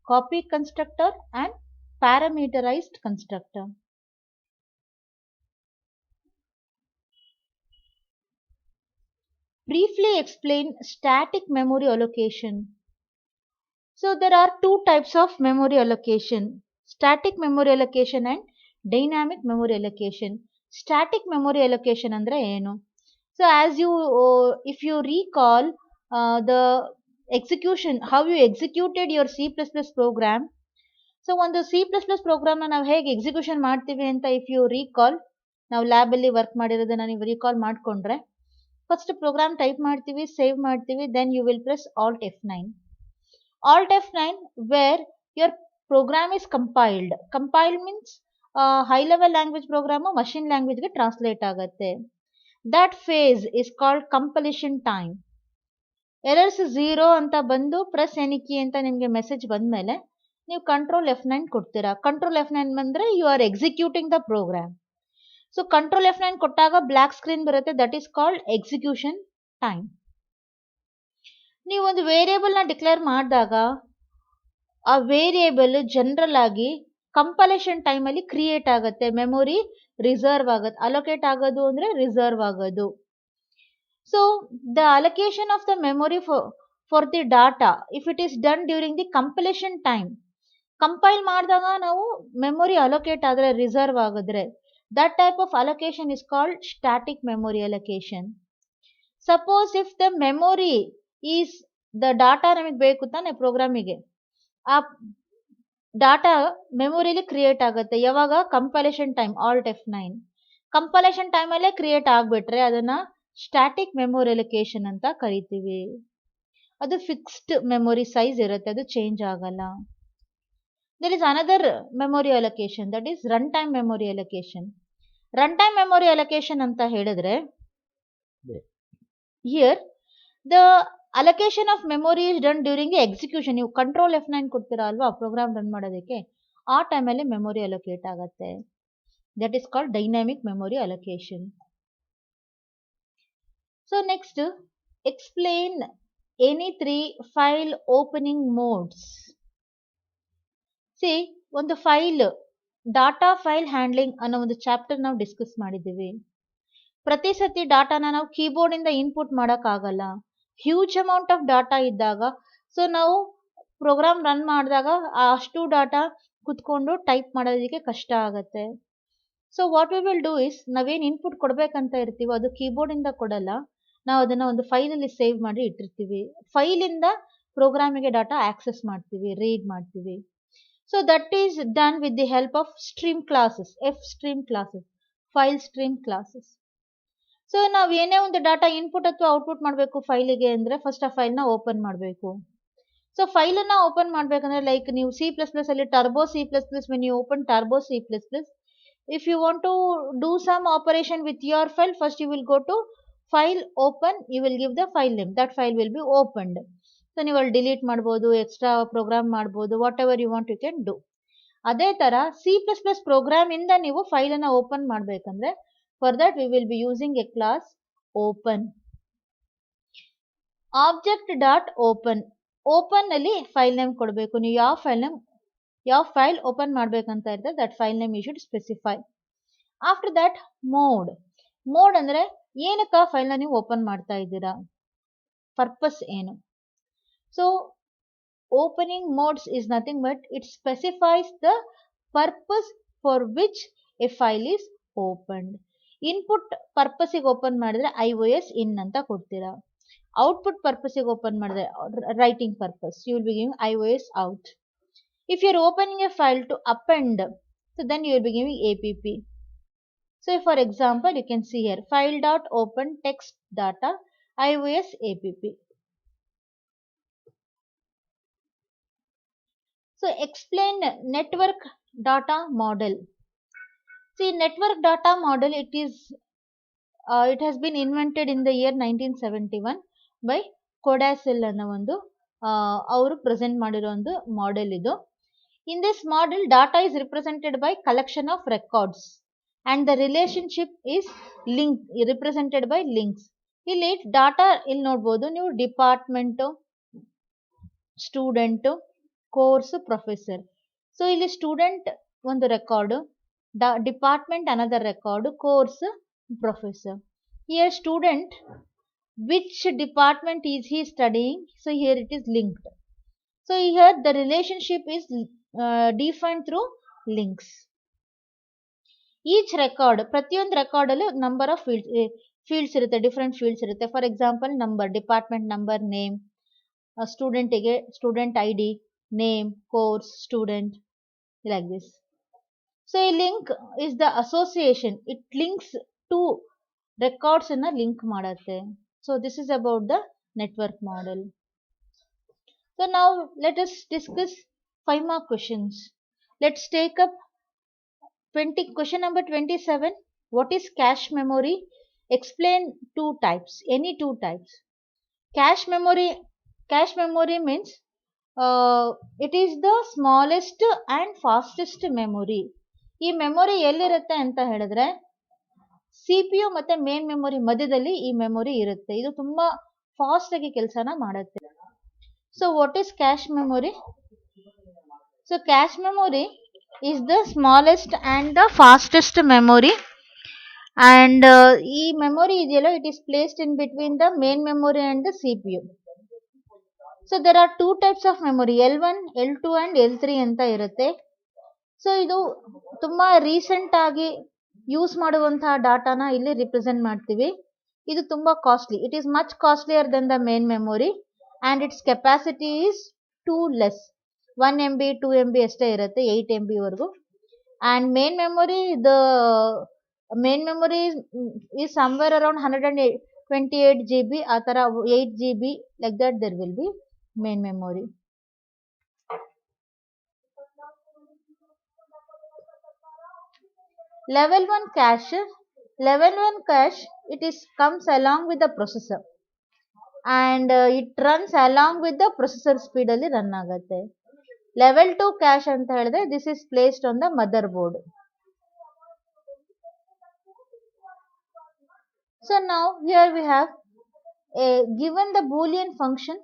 copy constructor and parameterized constructor. Briefly explain static memory allocation. So there are 2 types of memory allocation: static memory allocation and dynamic memory allocation. Static memory allocation andre enu? So as you if you recall the execution, how you executed your C++ program. So ಒಂದು C++ program ನ ನಾವು ಹೇಗೆ execution ಮಾಡ್ತೀವಿ ಅಂತ if you recall, ನಾವು lab ಅಲ್ಲಿ work ಮಾಡಿರೋದನ್ನ ನೀವು ರೀಕಾಲ್ ಮಾಡ್ಕೊಂಡ್ರೆ, ಫಸ್ಟ್ ಪ್ರೋಗ್ರಾಮ್ ಟೈಪ್ ಮಾಡ್ತೀವಿ, ಸೇವ್ ಮಾಡ್ತೀವಿ, then you will press alt F9. Alt F9 where your program is compiled. Compiled means high level language program machine language ಗೆ translate ಆಗುತ್ತೆ. That phase is called completion time. Errors 0 ಅಂತ ಬಂದು press any key ಅಂತ ನಿಮಗೆ message ಬಂದ್ಮೇಲೆ ನೀವು control F9 ಕೊಡ್ತೀರಾ. Control F9 ಬಂದ್ರೆ you are executing the program. So control F9 ಕೊಟ್ಟಾಗ ಬ್ಲಾಕ್ ಸ್ಕ್ರೀನ್ ಬರುತ್ತೆ, that is called execution time. ನೀವು ಒಂದು ವೇರಿಯೇಬಲ್ ನ ಡಿಕ್ಲೇರ್ ಮಾಡಿದಾಗ ಆ ವೇರಿಯೇಬಲ್ ಜನರಲ್ ಆಗಿ ಕಂಪಲೇಷನ್ ಟೈಮ್ ಅಲ್ಲಿ ಕ್ರಿಯೇಟ್ ಆಗುತ್ತೆ, ಮೆಮೊರಿ ರಿಸರ್ವ್ ಆಗುತ್ತೆ. ಅಲೋಕೇಟ್ ಆಗೋದು ಅಂದ್ರೆ ರಿಸರ್ವ್ ಆಗೋದು. So the allocation of the memory for the data if it is done during the compilation time, compile ಮಾಡಿದಾಗ ನಾವು ಮೆಮೊರಿ ಅಲೋಕೇಟ್ ಆದರೆ ರಿಸರ್ವ್ ಆಗಿದ್ರೆ, that type of allocation is called static memory allocation. Suppose if the memory is the data ನಮಗೆ ಬೇಕು ತಾನೆ ಪ್ರೋಗ್ರಾಮಿಗೆ, ಆ data ಮೆಮೊರಿಲಿ create ಆಗುತ್ತೆ ಯಾವಾಗ ಕಂಪಲೇಷನ್ ಟೈಮ್ ಆಲ್ಟ್ F9. ಕಂಪಲೇಷನ್ ಟೈಮಲ್ಲೇ ಕ್ರಿಯೇಟ್ ಆಗಿಬಿಟ್ರೆ ಅದನ್ನ ಸ್ಟ್ಯಾಟಿಕ್ ಮೆಮೊರಿ ಅಲೋಕೇಶನ್ ಅಂತ ಕರಿತೀವಿ. ಅದು ಫಿಕ್ಸ್ಡ್ ಮೆಮೊರಿ ಸೈಜ್ ಇರುತ್ತೆ, ಅದು ಚೇಂಜ್ ಆಗಲ್ಲ. There is another memory allocation, that is runtime memory allocation. Runtime memory allocation anta helidre, here the allocation of memory is done during the execution. ನೀವು control F9 ಕೊಡ್ತೀರಾ ಅಲ್ವಾ program run ಮಾಡೋದಕ್ಕೆ, ಆ ಟೈಮಲ್ಲಿ memory allocate ಆಗುತ್ತೆ. That is called dynamic memory allocation. So next, explain any 3 file opening modes. C, ಒಂದು file data file handling ಅನ್ನೋ ಒಂದು ಚಾಪ್ಟರ್ ನಾವು ಡಿಸ್ಕಸ್ ಮಾಡಿದ್ದೀವಿ. ಪ್ರತಿ ಸತಿ ಡಾಟಾನ ನಾವು ಕೀಬೋರ್ಡ್ ಇಂದ ಇನ್ಪುಟ್ ಮಾಡೋಕ್ಕಾಗಲ್ಲ. ಹ್ಯೂಜ್ ಅಮೌಂಟ್ ಆಫ್ ಡಾಟಾ ಇದ್ದಾಗ, ಸೊ ನಾವು ಪ್ರೋಗ್ರಾಮ್ ರನ್ ಮಾಡಿದಾಗ ಅಷ್ಟು ಡಾಟಾ ಕುತ್ಕೊಂಡು ಟೈಪ್ ಮಾಡೋದಕ್ಕೆ ಕಷ್ಟ ಆಗುತ್ತೆ. So what we will do is, ನಾವೇನು ಇನ್ಪುಟ್ ಕೊಡಬೇಕಂತ ಇರ್ತೀವೋ ಅದು ಕೀಬೋರ್ಡ್ ಇಂದ ಕೊಡಲ್ಲ, ನಾವು ಅದನ್ನ ಒಂದು ಫೈಲಲ್ಲಿ ಸೇವ್ ಮಾಡಿ ಇಟ್ಟಿರ್ತೀವಿ. ಫೈಲಿಂದ ಪ್ರೋಗ್ರಾಮಿಗೆ ಡಾಟಾ ಆಕ್ಸೆಸ್ ಮಾಡ್ತೀವಿ, ರೀಡ್ ಮಾಡ್ತೀವಿ. So that is done with the help of stream classes, F stream classes, file stream classes. So ನಾವು ಏನೇ ಒಂದು ಡಾಟಾ ಇನ್ಪುಟ್ ಅಥವಾ ಔಟ್ಪುಟ್ ಮಾಡಬೇಕು ಫೈಲಿಗೆ ಅಂದರೆ ಫಸ್ಟ್ ಆ ಫೈಲ್ನ ಓಪನ್ ಮಾಡಬೇಕು. ಸೊ ಫೈಲನ್ನು ಓಪನ್ ಮಾಡಬೇಕಂದ್ರೆ ಲೈಕ್ ನೀವು C++ ಅಲ್ಲಿ Turbo C++, when you open Turbo C++, if you want to do some operation with your file, first you will go to file open, you will give the file name, that file will be opened. So ನೀವು ಅಲ್ಲಿ delete ಮಾಡ್ಬೋದು, extra program ಮಾಡ್ಬೋದು, whatever you want you can do. ಅದೇ ಥರ C++ program ಇಂದ ನೀವು ಫೈಲನ್ನು open ಮಾಡಬೇಕಂದ್ರೆ for that we will be using a class open. Object dot open, open ಅಲ್ಲಿ ಫೈಲ್ ನೇಮ್ ಕೊಡಬೇಕು. ನೀವು ಯಾವ ಫೈಲ್ ಓಪನ್ ಮಾಡಬೇಕಂತ ಇರ್ತದೆ that file name you should specify. After that mode ಅಂದರೆ ಏನಕ್ಕೆ ಫೈಲ್ನ ನೀವು ಓಪನ್ ಮಾಡ್ತಾ ಇದ್ದೀರಾ, ಪರ್ಪಸ್ ಏನು. So opening modes is nothing but it specifies the purpose for which a file is opened. Input ಪರ್ಪಸ್ಸಿಗೆ ಓಪನ್ ಮಾಡಿದ್ರೆ iOS ಇನ್ ಅಂತ ಕೊಡ್ತೀರಾ. ಔಟ್ಪುಟ್ ಪರ್ಪಸ್ಸಿಗೆ ಓಪನ್ ಮಾಡಿದ್ರೆ writing purpose, you will be giving iOS out. If you are opening a file to append, so then you will be giving app. So for example, you can see here file.open text data iOS app. So explain network data model. See, network data model, it has been invented in the year 1971 by Codasil ಅನ್ನೋ ಒಂದು ಅವರು present ಮಾಡಿರೋ ಒಂದು model ಇದು. In this model, data is represented by collection of records and the relationship is represented by links. ಇಲ್ಲಿ data ಇಲ್ಲಿ ನೋಡ್ಬೋದು ನೀವು, department, student, course, professor. So ಇಲ್ಲಿ ಸ್ಟೂಡೆಂಟ್ ಒಂದು record, department another record, course, professor. Here student, which department is he studying, so here it is linked. So here the relationship is defined through links. Each record, ಪ್ರತಿಯೊಂದು ರೆಕಾರ್ಡಲ್ಲೂ number of fields ಇರುತ್ತೆ, different fields ಇರುತ್ತೆ. For example number, department number, name, ಸ್ಟೂಡೆಂಟಿಗೆ student ID, name, course, student, like this. So ಈ link is the association, it links to records ಅನ್ನ link ಮಾಡುತ್ತೆ. So this is about the network model. So now let us discuss 5 more questions. Let's take up question number 27. What is cache memory? Explain two types, any two types. Cache memory means it is the smallest and fastest memory. ಈ memory ಎಲ್ಲಿರುತ್ತೆ ಅಂತ ಹೇಳಿದ್ರೆ CPU ಮತ್ತೆ main memory ಮಧ್ಯದಲ್ಲಿ ಈ memory ಇರುತ್ತೆ. ಇದು ತುಂಬಾ ಫಾಸ್ಟ್ ಆಗಿ ಕೆಲಸನ ಮಾಡುತ್ತೆ. So what is cache memory? So cache memory is the smallest and the fastest memory, and ಈ memory ಇದೆಯಲ್ಲ, it is placed in between the main memory and the CPU. So there are two types of memory, L1, L2 and L3 ಅಂತ ಇರುತ್ತೆ. So ಇದು ತುಂಬಾ recent ಆಗಿ use ಮಾಡುವಂತಹ ಡಾಟಾನ ಇಲ್ಲಿ represent ಮಾಡ್ತೀವಿ. ಇದು ತುಂಬಾ costly, it is much costlier than the main memory and its capacity is too less. 1 MB 2 MB ಅಷ್ಟೇ ಇರುತ್ತೆ, 8 MB ವರೆಗೂ. and main memory is somewhere around 128 GB, ಆ ತರ 8 GB, like that there will be main memory. Level 1 cache, it is comes along with the processor and it runs along with the processor speed ಅಲ್ಲಿ run ಆಗುತ್ತೆ. Level 2 cache ಅಂತ ಹೇಳಿದ್ರೆ this is placed on the motherboard. So now here we have given the boolean function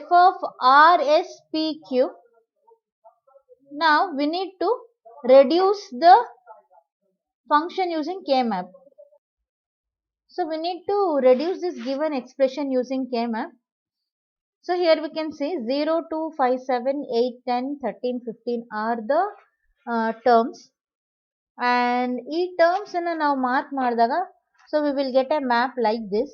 f of rspq. Now we need to reduce the function using kmap. So we need to reduce this given expression using kmap. So here we can see 0, 2, 5, 7, 8, 10, 13, 15 are the terms. And each terms in now mark ಮಾಡಿದಾಗ, so we will get a map like this,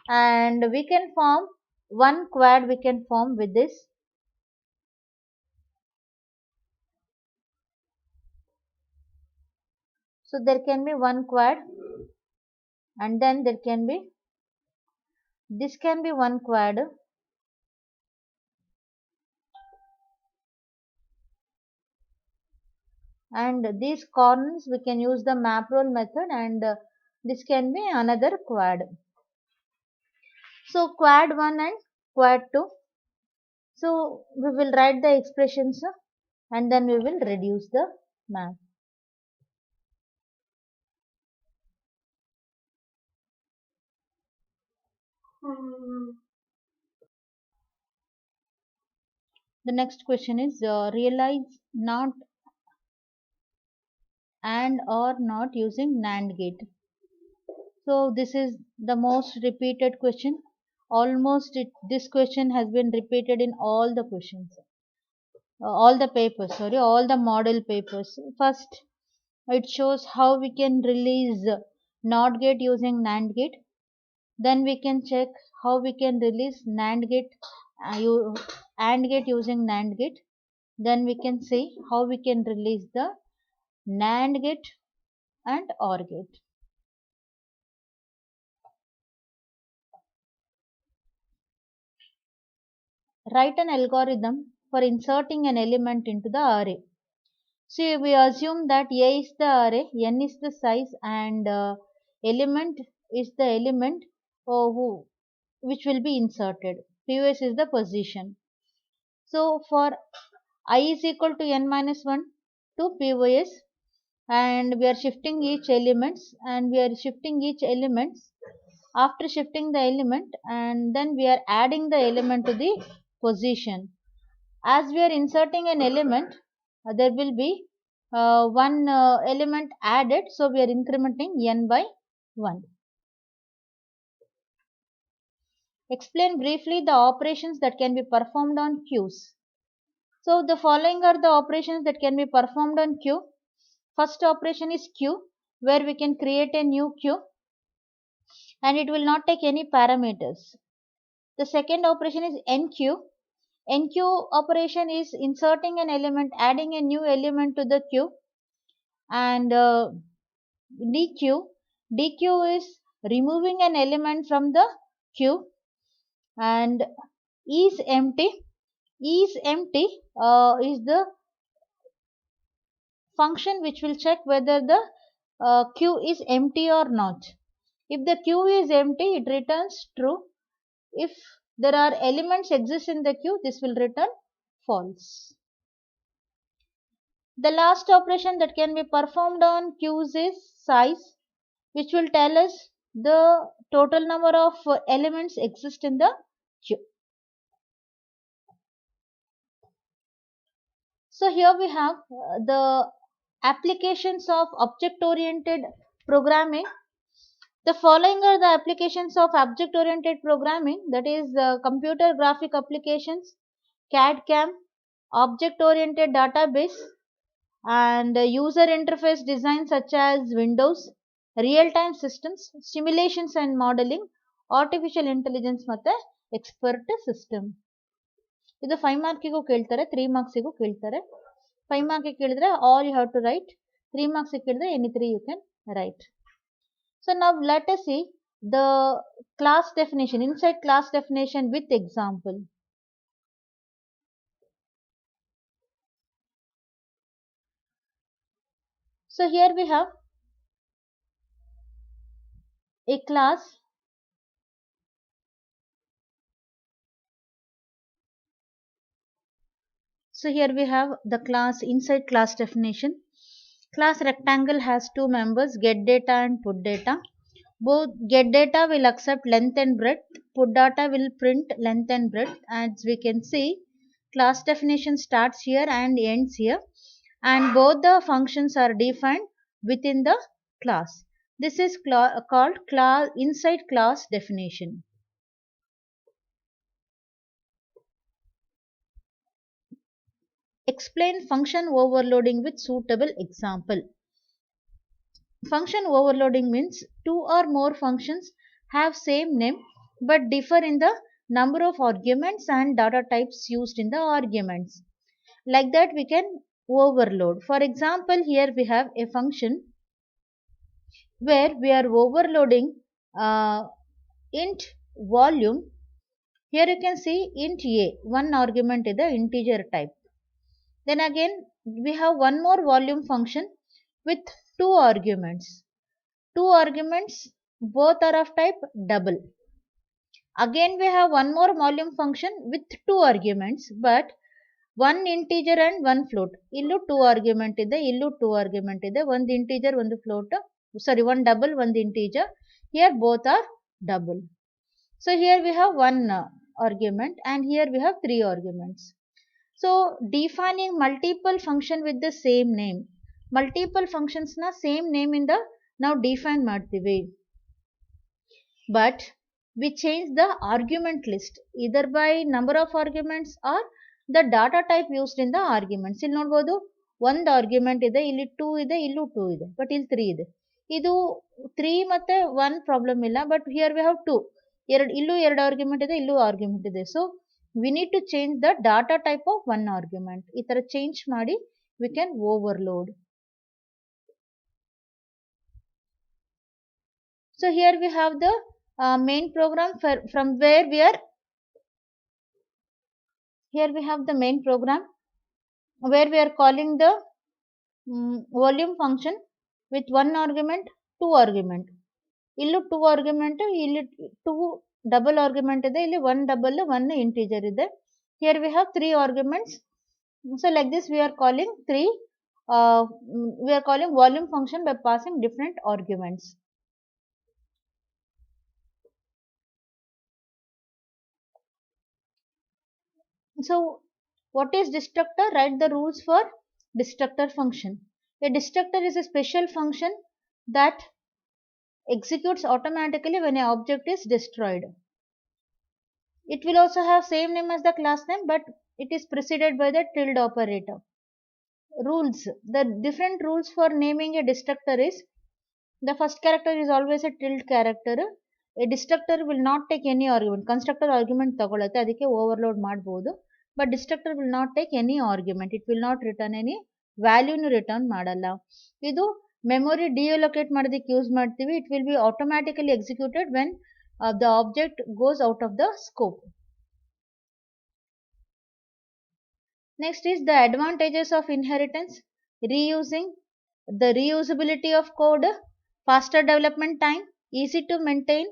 and we can form one quad we can form with this. So there can be one quad, and then there can be, this can be one quad, and these corners we can use the map rule method, and this can be another quad. So quad 1 and quad 2. So we will write the expressions and then we will reduce the map. The next question is realize not and or not using NAND gate. So this is the most repeated question. Almost this question has been repeated in all the questions, all the papers, sorry, all the model papers. First, it shows how we can release NOT gate using NAND gate. Then we can check how we can release NAND gate, AND gate using NAND gate. Then we can see how we can release the NAND gate and OR gate. Write an algorithm for inserting an element into the array. See, we assume that A is the array, N is the size, and element is the element which will be inserted. POS is the position. So for I is equal to N minus 1 to POS, and we are shifting each elements, and we are shifting each elements. After shifting the element, and then we are adding the element to the position. As we are inserting an element, there will be one element added, so we are incrementing n by 1. Explain briefly the operations that can be performed on queues. So the following are the operations that can be performed on queue. First operation is queue, where we can create a new queue and it will not take any parameters. The second operation is enqueue. Enqueue operation is inserting an element, adding a new element to the queue. And dequeue. Dequeue is removing an element from the queue. And isEmpty. IsEmpty is the function which will check whether the queue is empty or not. If the queue is empty, it returns true. If there are elements exist in the queue, this will return false. The last operation that can be performed on queues is size, which will tell us the total number of elements exist in the queue. So here we have the applications of object-oriented programming. The following are the applications of object-oriented programming, that is computer graphic applications, CAD/CAM, object-oriented database, and user interface design such as Windows, real-time systems, simulations and modeling, artificial intelligence ಮತ್ತೆ expert system. ಇದು 5 ಮಾರ್ಕಿಗೂ ಕೇಳ್ತಾರೆ, 3 ಮಾರ್ಕ್ಸಿಗೂ ಕೇಳ್ತಾರೆ. 5 ಮಾರ್ಕಿಗೆ ಕೇಳಿದ್ರೆ all you have to write, 3 ಮಾರ್ಕ್ಸಿಗೆ ಕೇಳಿದ್ರೆ any 3 you can write. So now let us see the class definition, inside class definition with example. So here we have a class. So here we have the class inside class definition. Class rectangle has two members, get data and put data. Both get data will accept length and breadth, put data will print length and breadth. As we can see, class definition starts here and ends here, and both the functions are defined within the class. This is called class inside class definition. Explain function overloading with suitable example. Function overloading means two or more functions have same name but differ in the number of arguments and data types used in the arguments. Like that we can overload. For example, here we have a function where we are overloading int volume. Here you can see int a, one argument is the integer type. Then again we have one more volume function with two arguments. Two arguments, both are of type double. Again we have one more volume function with two arguments, but one integer and one float. Illu two argument ಇದೆ, illu two argument ಇದೆ, one integer, one float. Sorry, one double, one integer. Here both are double. So here we have one argument and here we have three arguments. So defining multiple function with the same name. Multiple functions na same name in the now define ಮಾಡ್ತೀವಿ. But we change the argument list either by number of arguments or the data type used in the arguments. ಇಲ್ಲಿ ನೋಡಬಹುದು ಒಂದು argument ಇದೆ, ಇಲ್ಲಿ 2 ಇದೆ, ಇಲ್ಲೂ 2 ಇದೆ, but ಇಲ್ಲಿ 3 ಇದೆ. ಇದು 3 ಮತ್ತೆ 1 ಪ್ರಾಬ್ಲಮ್ ಇಲ್ಲ, ಬಟ್ ಹಿಯರ್ ವಿ ಹ್ಯಾವ್ 2. ಇಲ್ಲೂ ಎರಡು ಆರ್ಗ್ಯುಮೆಂಟ್ ಇದೆ, ಇಲ್ಲೂ ಆರ್ಗ್ಯುಮೆಂಟ್ ಇದೆ. So we need to change the data type of one argument. ಈ ತರ ಚೇಂಜ್ ಮಾಡಿ we can overload. So here we have the main program from where we are. Here we have the main program where we are calling the volume function with one argument, two argument. Illu two argument, illi two double argument ide, illi one double, one integer ide. Here we have three arguments. So like this we are calling we are calling volume function by passing different arguments. So what is destructor? Write the rules for destructor function. A destructor is a special function that executes automatically when an object is destroyed. It will also have same name as the class name, but it is preceded by the tilde operator. Rules. The different rules for naming a destructor is the first character is always a tilde character. A destructor will not take any argument. Constructor argument ತಗೊಳುತ್ತೆ, ಅದಕ್ಕೆ overload ಮಾಡಬಹುದು. But destructor will not take any argument. It will not return any value nu return ಮಾಡಲ್ಲ. ಇದು memory deallocate ಮಾಡೋದಕ್ಕೆ use ಮಾಡ್ತೀವಿ. It will be automatically executed when the object goes out of the scope. Next is the advantages of inheritance. Reusing, the reusability of code, faster development time, easy to maintain,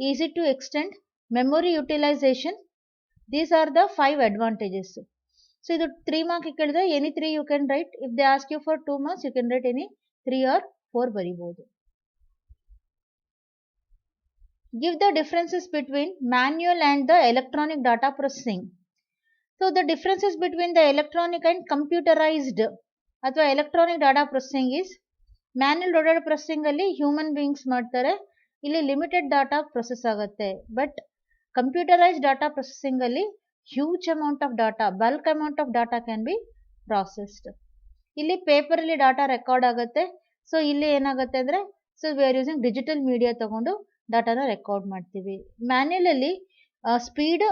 easy to extend, memory utilization. These are the 5 advantages. So ಇದು 3 mark ಕೇಳಿದ್ರೆ any 3 you can write. If they ask you for 2 marks you can write any 3 or 4 ಬರಿಬಹುದು. Give the differences between manual and the electronic data processing. So the differences between the electronic and computerized ಅಥವಾ electronic data processing is manual data processing ಅಲ್ಲಿ human beings ಮಾಡ್ತಾರೆ, ಇಲ್ಲಿ limited data process ಆಗುತ್ತೆ. But computerized data processing ಅಲ್ಲಿ huge amount of data, bulk amount of data can be processed. ಇಲ್ಲಿ paper ಅಲ್ಲಿ data record ಆಗುತ್ತೆ. So ಇಲ್ಲಿ ಏನಾಗುತ್ತೆ ಅಂದ್ರೆ, so we are using digital media ತಗೊಂಡು ಡಾಟಾನ ರೆಕಾರ್ಡ್ ಮಾಡ್ತೀವಿ. ಮ್ಯಾನ್ಯಲ್ ಅಲ್ಲಿ ಸ್ಪೀಡ್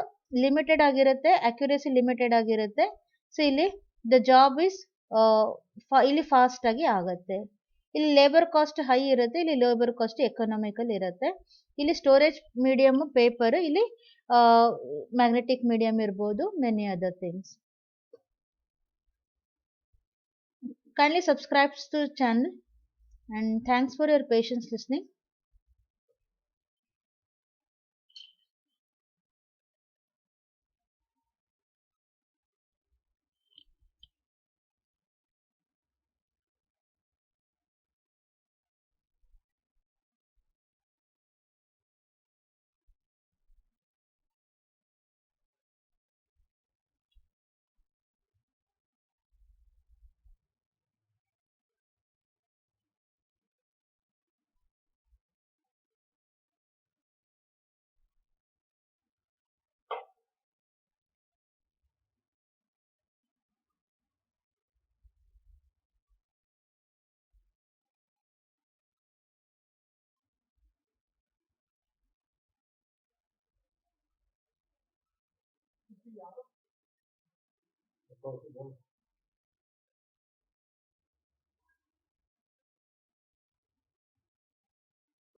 ಲಿಮಿಟೆಡ್ ಆಗಿರುತ್ತೆ, ಅಕ್ಯುರೇಸಿ ಲಿಮಿಟೆಡ್ ಆಗಿರುತ್ತೆ. ಸೊ ಇಲ್ಲಿ ದ ಜಾಬ್ ಇಸ್ ಇಲ್ಲಿ ಫಾಸ್ಟ್ ಆಗಿ ಆಗುತ್ತೆ. ಇಲ್ಲಿ ಲೇಬರ್ ಕಾಸ್ಟ್ ಹೈ ಇರುತ್ತೆ, ಇಲ್ಲಿ ಲೇಬರ್ ಕಾಸ್ಟ್ ಎಕನಾಮಿಕಲ್ ಇರುತ್ತೆ. ಇಲ್ಲಿ ಸ್ಟೋರೇಜ್ ಮೀಡಿಯಮ್ ಪೇಪರ್, ಇಲ್ಲಿ ಮ್ಯಾಗ್ನೆಟಿಕ್ ಮೀಡಿಯಮ್ ಇರ್ಬೋದು, many other things. Kindly subscribe to the channel. And thanks for your patience listening.